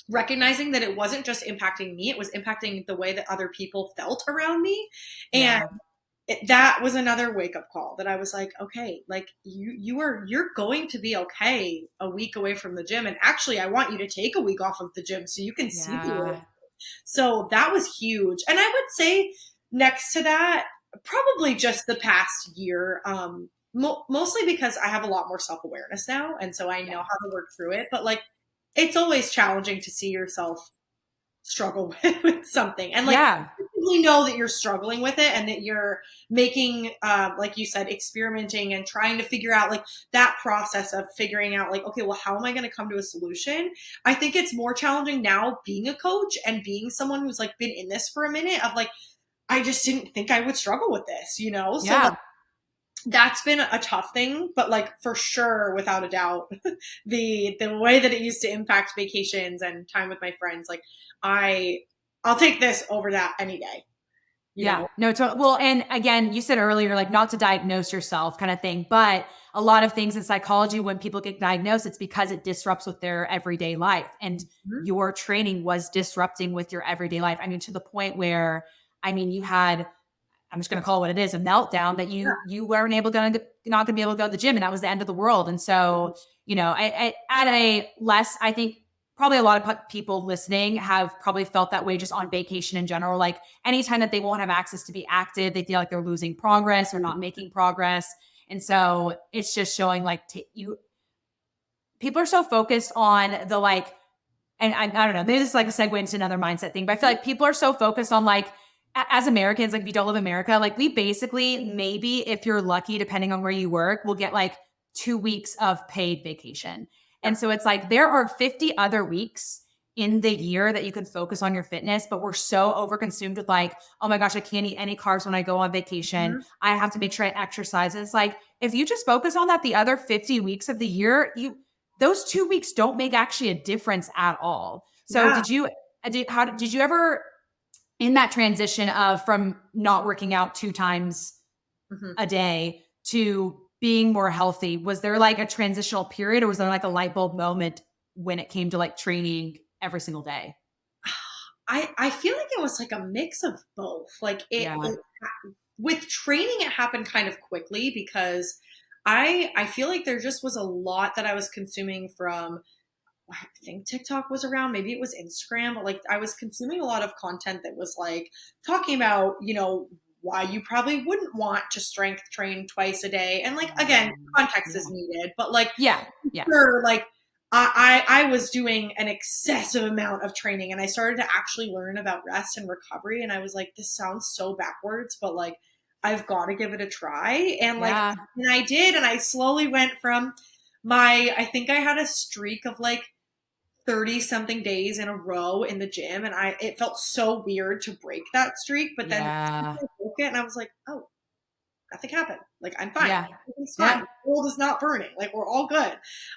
recognizing that it wasn't just impacting me, it was impacting the way that other people felt around me. And that was another wake up call that I was like, okay, like you're going to be okay a week away from the gym. And actually I want you to take a week off of the gym so you can see me. So that was huge. And I would say next to that, probably just the past year, mostly because I have a lot more self-awareness now. And so I know how to work through it, but like, it's always challenging to see yourself struggle with something. And like, you really know that you're struggling with it and that you're making, like you said, experimenting and trying to figure out like that process of figuring out like, okay, well, how am I going to come to a solution? I think it's more challenging now being a coach and being someone who's like been in this for a minute of like, I just didn't think I would struggle with this, you know? So like, that's been a tough thing, but like for sure, without a doubt, the way that it used to impact vacations and time with my friends, like I'll take this over that any day. You know? Well, and again, you said earlier, like not to diagnose yourself kind of thing, but a lot of things in psychology, when people get diagnosed, it's because it disrupts with their everyday life. And your training was disrupting with your everyday life. I mean, to the point where, I mean, you had, I'm just going to call it what it is, a meltdown that you weren't able to, not going to be able to go to the gym. And that was the end of the world. And so, you know, I think probably a lot of people listening have probably felt that way just on vacation in general. Like anytime that they won't have access to be active, they feel like they're losing progress or not making progress. And so it's just showing like people are so focused on the like, and I don't know, maybe this is like a segue into another mindset thing, but I feel like people are so focused on like, as Americans, like if you don't live in America, like we basically, maybe if you're lucky, depending on where you work, will get like 2 weeks of paid vacation. And so it's like, there are 50 other weeks in the year that you could focus on your fitness, but we're so overconsumed with like, oh my gosh, I can't eat any carbs when I go on vacation. Mhm. I have to make sure I exercise. It's like, if you just focus on that the other 50 weeks of the year, those 2 weeks don't make actually a difference at all. So Yeah. did you ever in that transition of from not working out 2 times Mhm. a day to being more healthy, was there like a transitional period or was there like a light bulb moment when it came to like training every single day? I feel like it was like a mix of both. Like Yeah. with training, it happened kind of quickly because I feel like there just was a lot that I was consuming from. I think TikTok was around, maybe it was Instagram, but like I was consuming a lot of content that was like talking about, why you probably wouldn't want to strength train twice a day. And like again, context Yeah. is needed, but like Yeah. Yeah. sure, like I was doing an excessive amount of training and I started to actually learn about rest and recovery. And I was like, this sounds so backwards, but like I've got to give it a try. And like, Yeah. and I did. And I slowly went from I think I had a streak of like 30 something days in a row in the gym. And it felt so weird to break that streak. But then Yeah. I broke it and I was like, oh, nothing happened. Like I'm fine. Yeah. Everything's fine. Yeah. The world is not burning. Like we're all good.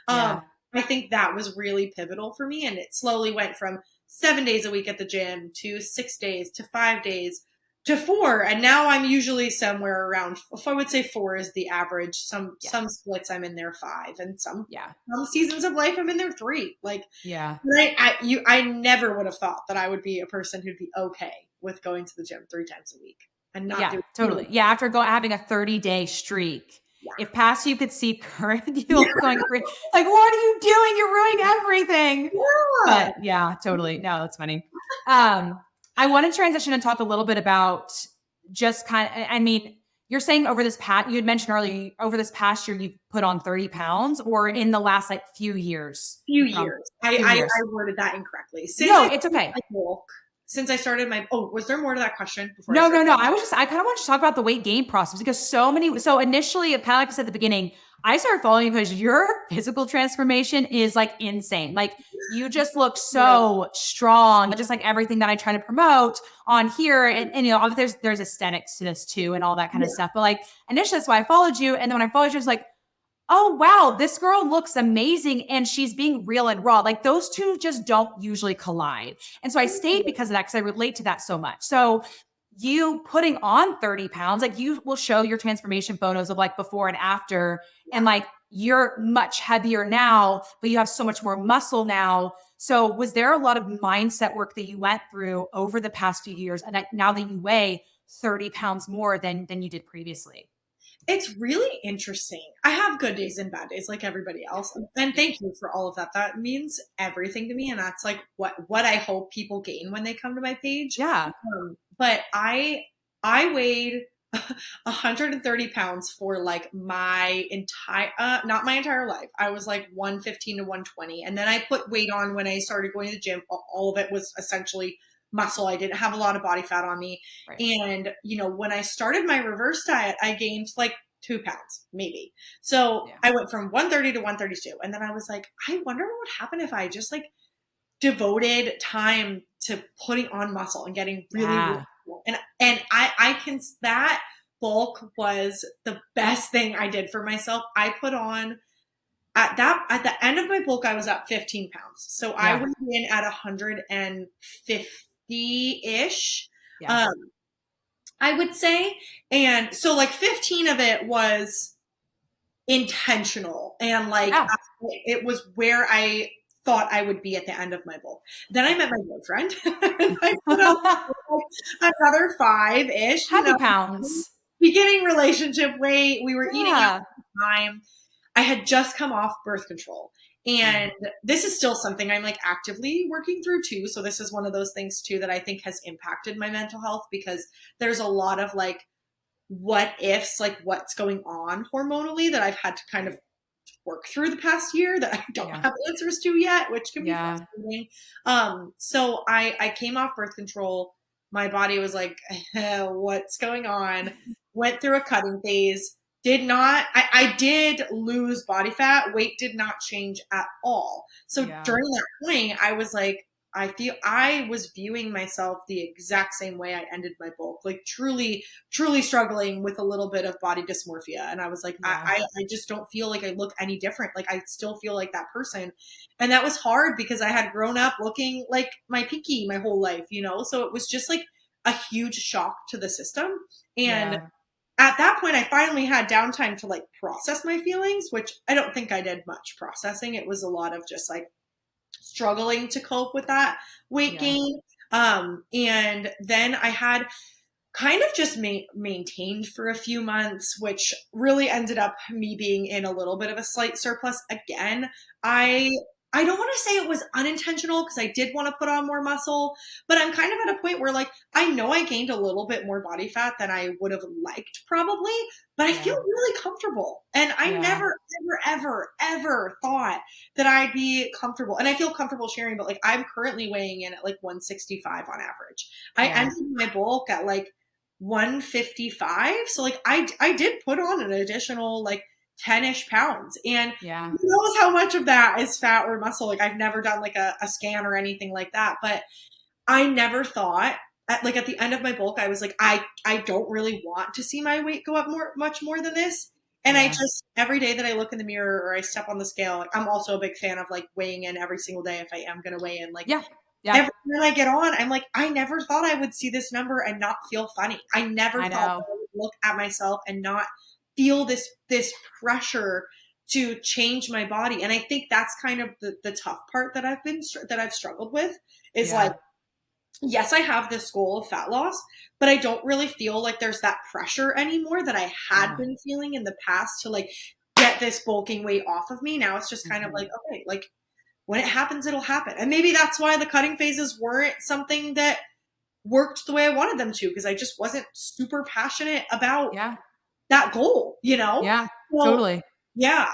Um, Yeah. I think that was really pivotal for me, and it slowly went from 7 days a week at the gym to 6 days to 5 days to four, and now I'm usually somewhere around. If I would say four is the average. Some Yes. splits I'm in there five, and Yeah. some seasons of life I'm in there three. Like Yeah. I never would have thought that I would be a person who'd be okay with going to the gym 3 times a week and not Yeah, doing totally. Yeah, after having a 30-day streak, yeah. if past you could see current you going crazy, like, what are you doing? You're ruining everything. Yeah. But yeah, totally. No, that's funny. I want to transition and talk a little bit about just I mean, you're saying over this past, you had mentioned earlier, over this past year, you've put on 30 pounds, or in the last like few years? Few You put on years. few I years. worded that incorrectly. No, it's okay. Since I started my was there more to that question before I No, no, started? no. I kind of want to talk about the weight gain process because so initially, kind of like I said at the beginning, I started following you because your physical transformation is like insane. Like you just look Yeah. so strong, just like everything that I try to promote on here. And obviously there's aesthetics to this too and all that kind of Yeah. stuff. But like initially that's why I followed you. And then when I followed you, I was like, oh wow, this girl looks amazing and she's being real and raw. Like those two just don't usually collide. And so I stayed because of that, because I relate to that so much. So you putting on 30 pounds, like you will show your transformation photos of like before and after, and like you're much heavier now, but you have so much more muscle now. So was there a lot of mindset work that you went through over the past few years? And now that you weigh 30 pounds more than you did previously? It's really interesting. I have good days and bad days like everybody else. And thank you for all of that. That means everything to me. And that's like what I hope people gain when they come to my page. Yeah. But I weighed 130 pounds for like my entire not my entire life. I was like 115 to 120. And then I put weight on when I started going to the gym. All of it was essentially muscle. I didn't have a lot of body fat on me. Right. And, when I started my reverse diet, I gained like 2 pounds, maybe. So Yeah. I went from 130 to 132. And then I was like, I wonder what would happen if I just like devoted time to putting on muscle and getting really, Yeah. and I can, that bulk was the best thing I did for myself. I put on at the end of my bulk, I was at 15 pounds. So I Yeah. went in at 150-ish. Yeah. I would say. And so like 15 of it was intentional and like Yeah. it was where I thought I would be at the end of my bulk. Then I met my boyfriend. I put on like another 5-ish, Happy pounds. beginning relationship weight. We were eating out Yeah. all the time. I had just come off birth control. And this is still something I'm like actively working through too. So this is one of those things too that I think has impacted my mental health because there's a lot of like what ifs, like what's going on hormonally that I've had to kind of work through the past year that I don't have answers to yet, which can be frustrating. So I came off birth control. My body was like, what's going on? Went through a cutting phase. I did lose body fat. Weight did not change at all. So during that point, I was like, I feel I was viewing myself the exact same way I ended my bulk, like truly, truly struggling with a little bit of body dysmorphia. And I was like, Yeah. I just don't feel like I look any different. Like I still feel like that person. And that was hard because I had grown up looking like my pinky my whole life, you know? So it was just like a huge shock to the system. And Yeah. at that point, I finally had downtime to like process my feelings, which I don't think I did much processing. It was a lot of just like struggling to cope with that weight Yeah. gain. And then I had kind of just maintained for a few months, which really ended up me being in a little bit of a slight surplus again. I don't want to say it was unintentional because I did want to put on more muscle, but I'm kind of at a point where like I know I gained a little bit more body fat than I would have liked probably, but I feel Yeah. really comfortable. And I Yeah. never, ever thought that I'd be comfortable. And I feel comfortable sharing, but like I'm currently weighing in at like 165 on average. I Yeah. ended my bulk at like 155. So like I did put on an additional like 10-ish pounds. And Yeah. who knows how much of that is fat or muscle? Like I've never done like a scan or anything like that. But I never thought at the end of my bulk, I was like, I don't really want to see my weight go up much more than this. And I Yeah. just every day that I look in the mirror or I step on the scale, like, I'm also a big fan of like weighing in every single day if I am going to weigh in. Like Yeah. Yeah. every time I get on, I'm like, I never thought I would see this number and not feel funny. I never I thought know. that I would look at myself and not feel this pressure to change my body. And I think that's kind of the tough part that I've struggled with is like, Yeah. yes, I have this goal of fat loss, but I don't really feel like there's that pressure anymore that I had Yeah. been feeling in the past to like get this bulking weight off of me. Now it's just kind of Mhm. like, okay, like when it happens, it'll happen. And maybe that's why the cutting phases weren't something that worked the way I wanted them to, because I just wasn't super passionate about Yeah. that goal, you know? Yeah. Well, Totally. yeah.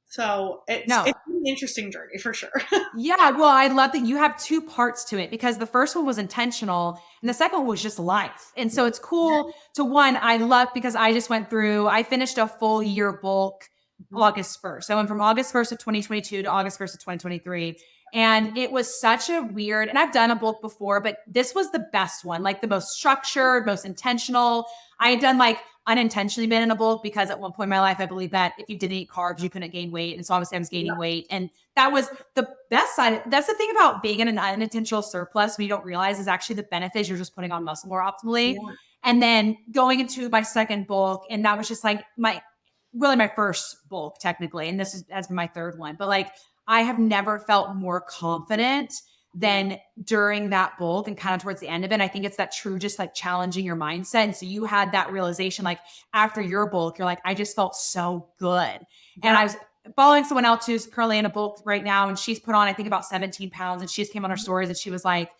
So No. it's been an interesting journey for sure. Yeah, well, I love that you have two parts to it because the first one was intentional and the second one was just life. And so it's cool to one, I love because I just went through, I finished a full year bulk August 1st. So I went from August 1st of 2022 to August 1st of 2023. And it was such a weird, and I've done a bulk before, but this was the best one, like the most structured, most intentional. I had done like unintentionally been in a bulk because at one point in my life, I believed that if you didn't eat carbs, you couldn't gain weight. And so obviously I was gaining weight. And that was the best side. That's the thing about being in an unintentional surplus, we don't realize is actually the benefit. You're just putting on muscle more optimally. Yeah. And then going into my second bulk, and that was just like my first bulk technically. And this is as my third one, but like I have never felt more confident than during that bulk and kind of towards the end of it. I think it's that true, just like challenging your mindset. And so you had that realization, like after your bulk, you're like, I just felt so good. And I was following someone else who's currently in a bulk right now, and she's put on, I think, about 17 pounds. And she just came on her stories and she was like,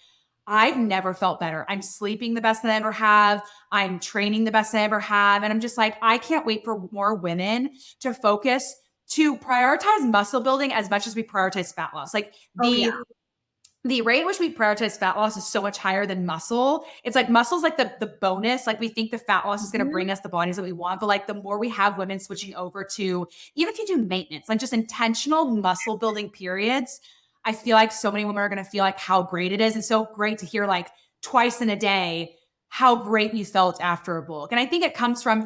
I've never felt better. I'm sleeping the best that I ever have. I'm training the best I ever have. And I'm just like, I can't wait for more women to focus to prioritize muscle building as much as we prioritize fat loss. Like Oh yeah. the rate at which we prioritize fat loss is so much higher than muscle. It's like muscle's like the bonus. Like we think the fat loss is going to bring us the bodies that we want. But like the more we have women switching over to, even if you do maintenance, like just intentional muscle building periods, I feel like so many women are going to feel like how great it is. And so great to hear like twice in a day how great you felt after a bulk. And I think it comes from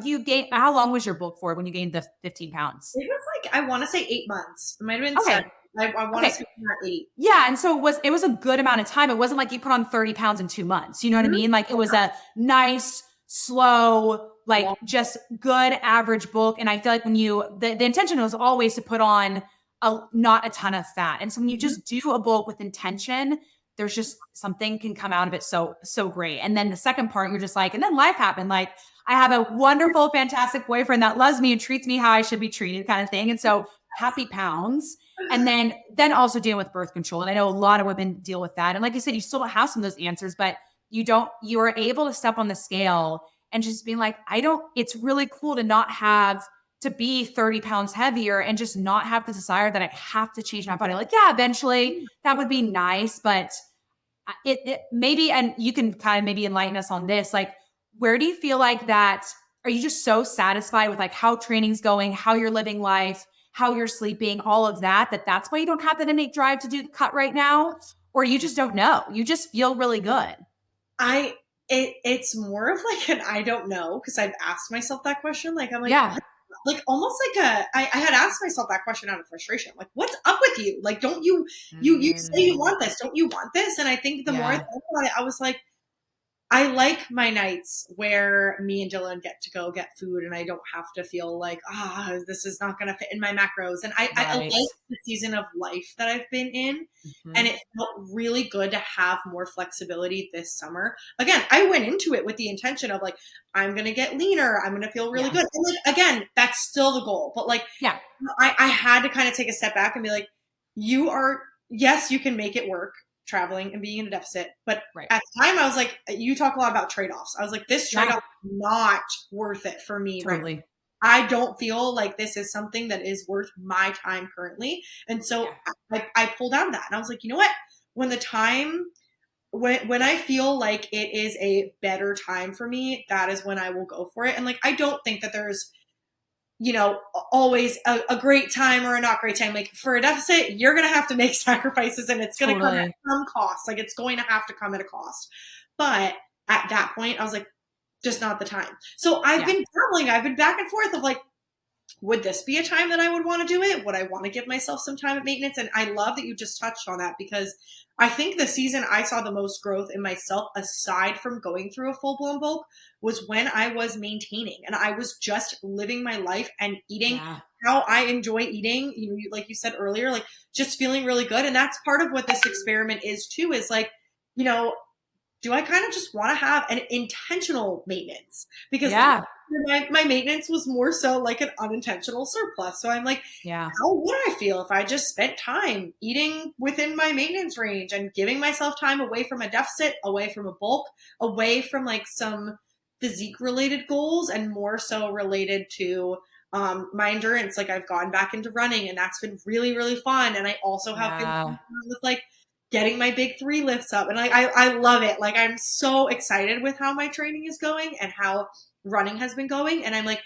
how long was your bulk for when you gained the 15 pounds? It was like, I want to say 8 months. It might have been Okay. 7. I want to Okay. say not 8. Yeah. And so it was a good amount of time. It wasn't like you put on 30 pounds in 2 months. You know what I Mhm. mean? Like it was a nice, slow, like Long. just good average bulk. And I feel like when the intention was always to put on not a ton of fat. And so when you Mhm. just do a bulk with intention, there's just something can come out of it so great. And then the second part, you're just like, and then life happened. Like I have a wonderful, fantastic boyfriend that loves me and treats me how I should be treated, kind of thing. And so happy pounds. And then also dealing with birth control. And I know a lot of women deal with that. And like I said, you still don't have some of those answers, but you are able to step on the scale and just being like, it's really cool to not have to be 30 pounds heavier and just not have the desire that I have to change my body. Like, yeah, eventually that would be nice, but it maybe, and you can kind of maybe enlighten us on this, like, where do you feel like that? Are you just so satisfied with like how training's going, how you're living life, how you're sleeping, all of that, that's why you don't have that innate drive to do the cut right now? or you just don't know? You just feel really good. It's more of like an I don't know, because I've asked myself that question. Like I'm like, Yeah. what? Like almost like I had asked myself that question out of frustration. Like, what's up with you? Like, don't you say you want this? Don't you want this? And I think the more I Yeah. thought about it, I was like, I like my nights where me and Dylan get to go get food and I don't have to feel like, this is not going to fit in my macros. And I like Right. the season of life that I've been in. And Mhm. it felt really good to have more flexibility this summer. Again, I went into it with the intention of like, I'm going to get leaner. I'm going to feel really Yeah. good. And like, again, that's still the goal. But like, Yeah. I had to kind of take a step back and be like, yes, you can make it work traveling and being in a deficit. But Right. at the time, I was like, you talk a lot about trade offs. I was like, this trade off is not worth it for me right now. Totally. I don't feel like this is something that is worth my time currently. And so I pulled out of that and I was like, you know what? When the time, when I feel like it is a better time for me, that is when I will go for it. And like, I don't think that there's, always a great time or a not great time. Like for a deficit, you're going to have to make sacrifices and it's going to come at some cost. Like it's going to have to come at a cost. But at that point, I was like, just not the time. So I've been traveling. I've been back and forth of like, would this be a time that I would want to do it? Would I want to give myself some time at maintenance? And I love that you just touched on that, because I think the season I saw the most growth in myself, aside from going through a full blown bulk, was when I was maintaining and I was just living my life and eating how I enjoy eating. Like you said earlier, like just feeling really good. And that's part of what this experiment is too, is like, do I kind of just want to have an intentional maintenance? Because my maintenance was more so like an unintentional surplus. So I'm like, how would I feel if I just spent time eating within my maintenance range and giving myself time away from a deficit, away from a bulk, away from like some physique related goals, and more so related to my endurance. Like I've gone back into running and that's been really, really fun. And I also have been with like getting my big 3 lifts up. And I love it. Like I'm so excited with how my training is going and how running has been going. And I'm like,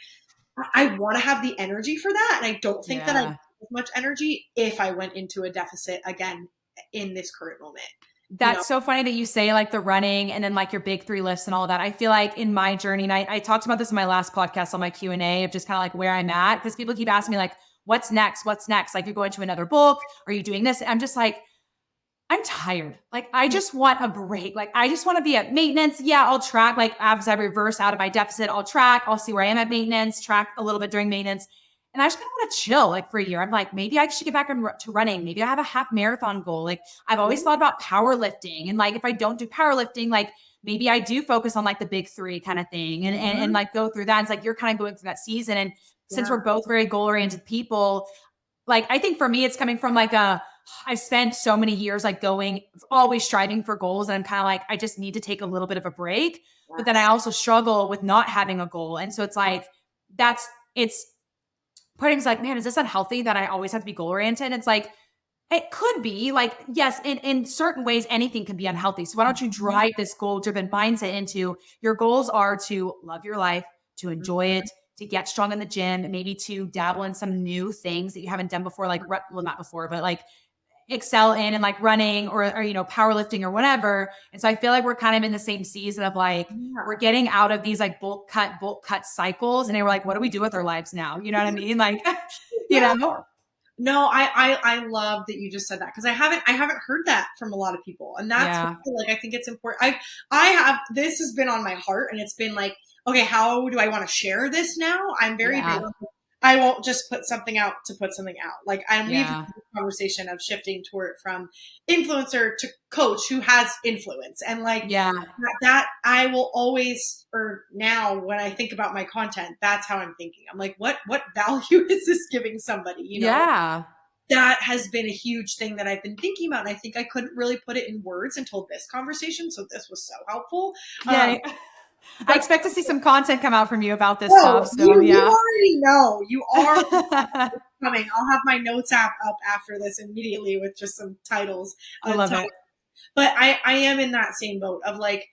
I want to have the energy for that. And I don't think that I have as much energy if I went into a deficit again in this current moment. That's so funny that you say like the running and then like your big 3 lifts and all that. I feel like in my journey, and I talked about this in my last podcast on my Q&A of just kind of like where I'm at, because people keep asking me like, what's next? What's next? Like you're going to another bulk? Are you doing this? I'm just like, I'm tired. Like, I just want a break. Like, I just want to be at maintenance. Yeah, I'll track. Like, as I reverse out of my deficit, I'll track. I'll see where I am at maintenance, track a little bit during maintenance. And I just kind of want to chill like for a year. I'm like, maybe I should get back to running. Maybe I have a half marathon goal. Like, I've always thought about powerlifting. And like, if I don't do powerlifting, like maybe I do focus on like the big 3 kind of thing and like go through that. It's like, you're kind of going through that season. And since we're both very goal oriented people, like, I think for me, it's coming from like I spent so many years like always striving for goals. And I'm kind of like, I just need to take a little bit of a break. But then I also struggle with not having a goal. And so it's like, it's part of it's like, man, is this unhealthy that I always have to be goal oriented? It's like, it could be like, yes, in certain ways, anything can be unhealthy. So why don't you drive this goal driven mindset into your goals are to love your life, to enjoy it, to get strong in the gym, maybe to dabble in some new things that you haven't done before, like, well, not before, but like excel in and like running or powerlifting or whatever. And so I feel like we're kind of in the same season of like, we're getting out of these like bulk cut cycles. And they were like, what do we do with our lives now? You know what I mean? Like, know? No, I love that you just said that, because I haven't heard that from a lot of people, and that's like I think it's important. I have, this has been on my heart, and it's been like, okay, how do I want to share this now? I'm very big on, I won't just put something out to put something out. Like we've had this conversation of shifting toward from influencer to coach who has influence, and like that I will always, or now when I think about my content, that's how I'm thinking. I'm like, what value is this giving somebody? That has been a huge thing that I've been thinking about, and I think I couldn't really put it in words until this conversation. So this was so helpful. I expect to see some content come out from you about this stuff. So you already know. You are coming. I'll have my notes app up after this immediately with just some titles. I love it. But I am in that same boat of like,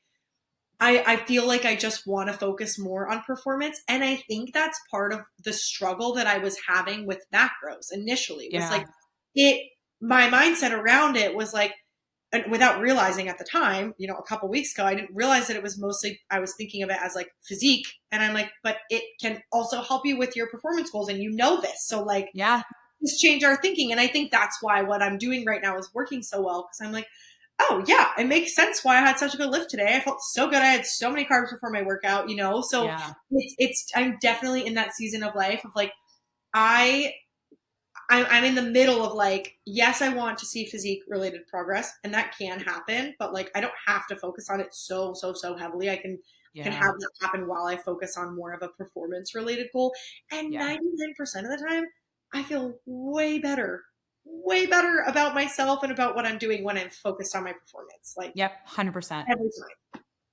I feel like I just want to focus more on performance. And I think that's part of the struggle that I was having with macros initially. Was like my mindset around it was like, and without realizing at the time, you know, a couple weeks ago, I didn't realize that it was mostly, I was thinking of it as like physique. And I'm like, but it can also help you with your performance goals. And you know this. So like, Yeah. just change our thinking. And I think that's why what I'm doing right now is working so well. Cause I'm like, oh yeah, it makes sense why I had such a good lift today. I felt so good. I had so many carbs before my workout, you know? So Yeah. I'm definitely in that season of life of like, I'm in the middle of like, yes, I want to see physique related progress, and that can happen, but like I don't have to focus on it so heavily. I can have that happen while I focus on more of a performance related goal. And 99% of the time, I feel way better about myself and about what I'm doing when I'm focused on my performance. Like, Yep, 100%. Every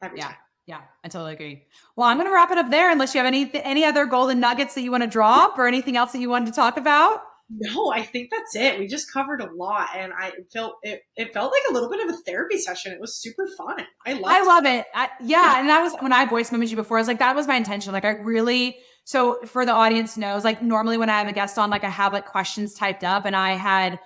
time. Yeah, I totally agree. Well, I'm going to wrap it up there unless you have any other golden nuggets that you want to drop or anything else that you wanted to talk about. No, I think that's it. We just covered a lot, and it felt like a little bit of a therapy session. It was super fun. I love it. And that was when I voice messaged you before. I was like, that was my intention. Like, I really, so for the audience knows, like normally when I have a guest on, like I have like questions typed up, and I had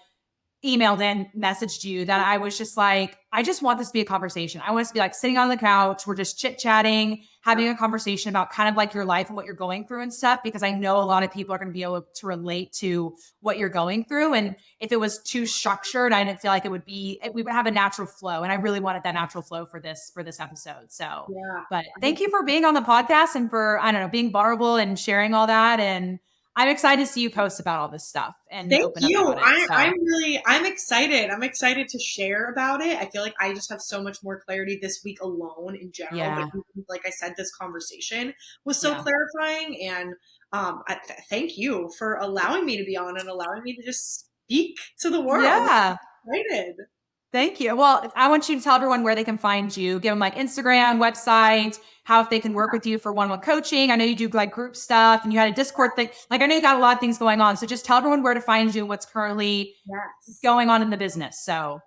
emailed and messaged you that I was just like, I just want this to be a conversation. I want us to be like sitting on the couch. We're just chit chatting, having a conversation about kind of like your life and what you're going through and stuff, because I know a lot of people are going to be able to relate to what you're going through. And if it was too structured, I didn't feel like we would have a natural flow. And I really wanted that natural flow for this episode. So, but thank you for being on the podcast and for, I don't know, being vulnerable and sharing all that. And I'm excited to see you post about all this stuff and open up about it. I'm excited. I'm excited to share about it. I feel like I just have so much more clarity this week alone in general. Yeah. But like I said, this conversation was so clarifying, and thank you for allowing me to be on and allowing me to just speak to the world. Yeah. I'm excited. Thank you. Well, I want you to tell everyone where they can find you. Give them like Instagram, website, how if they can work with you for one-on-one coaching. I know you do like group stuff and you had a Discord thing. Like I know you got a lot of things going on. So just tell everyone where to find you, what's currently going on in the business. So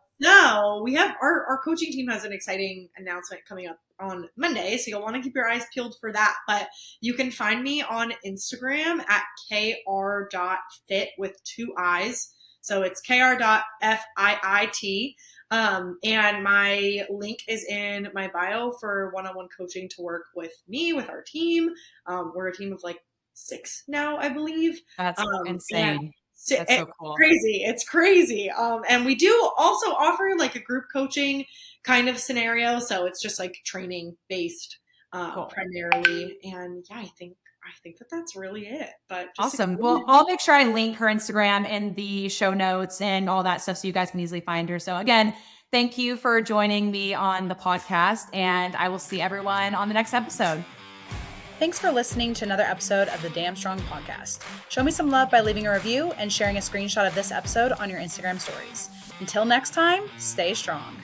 we have our coaching team has an exciting announcement coming up on Monday. So you'll want to keep your eyes peeled for that. But you can find me on Instagram at kr.fit with 2 I's. So it's kr.fiit. And my link is in my bio for one-on-one coaching to work with me, with our team. We're a team of like 6 now, I believe. That's insane. That's so cool. It's crazy. And we do also offer like a group coaching kind of scenario. So it's just like training based, primarily. And yeah, I think that's really it. But awesome. Well, I'll make sure I link her Instagram in the show notes and all that stuff so you guys can easily find her. So again, thank you for joining me on the podcast, and I will see everyone on the next episode. Thanks for listening to another episode of the Damn Strong Podcast. Show me some love by leaving a review and sharing a screenshot of this episode on your Instagram stories. Until next time, stay strong.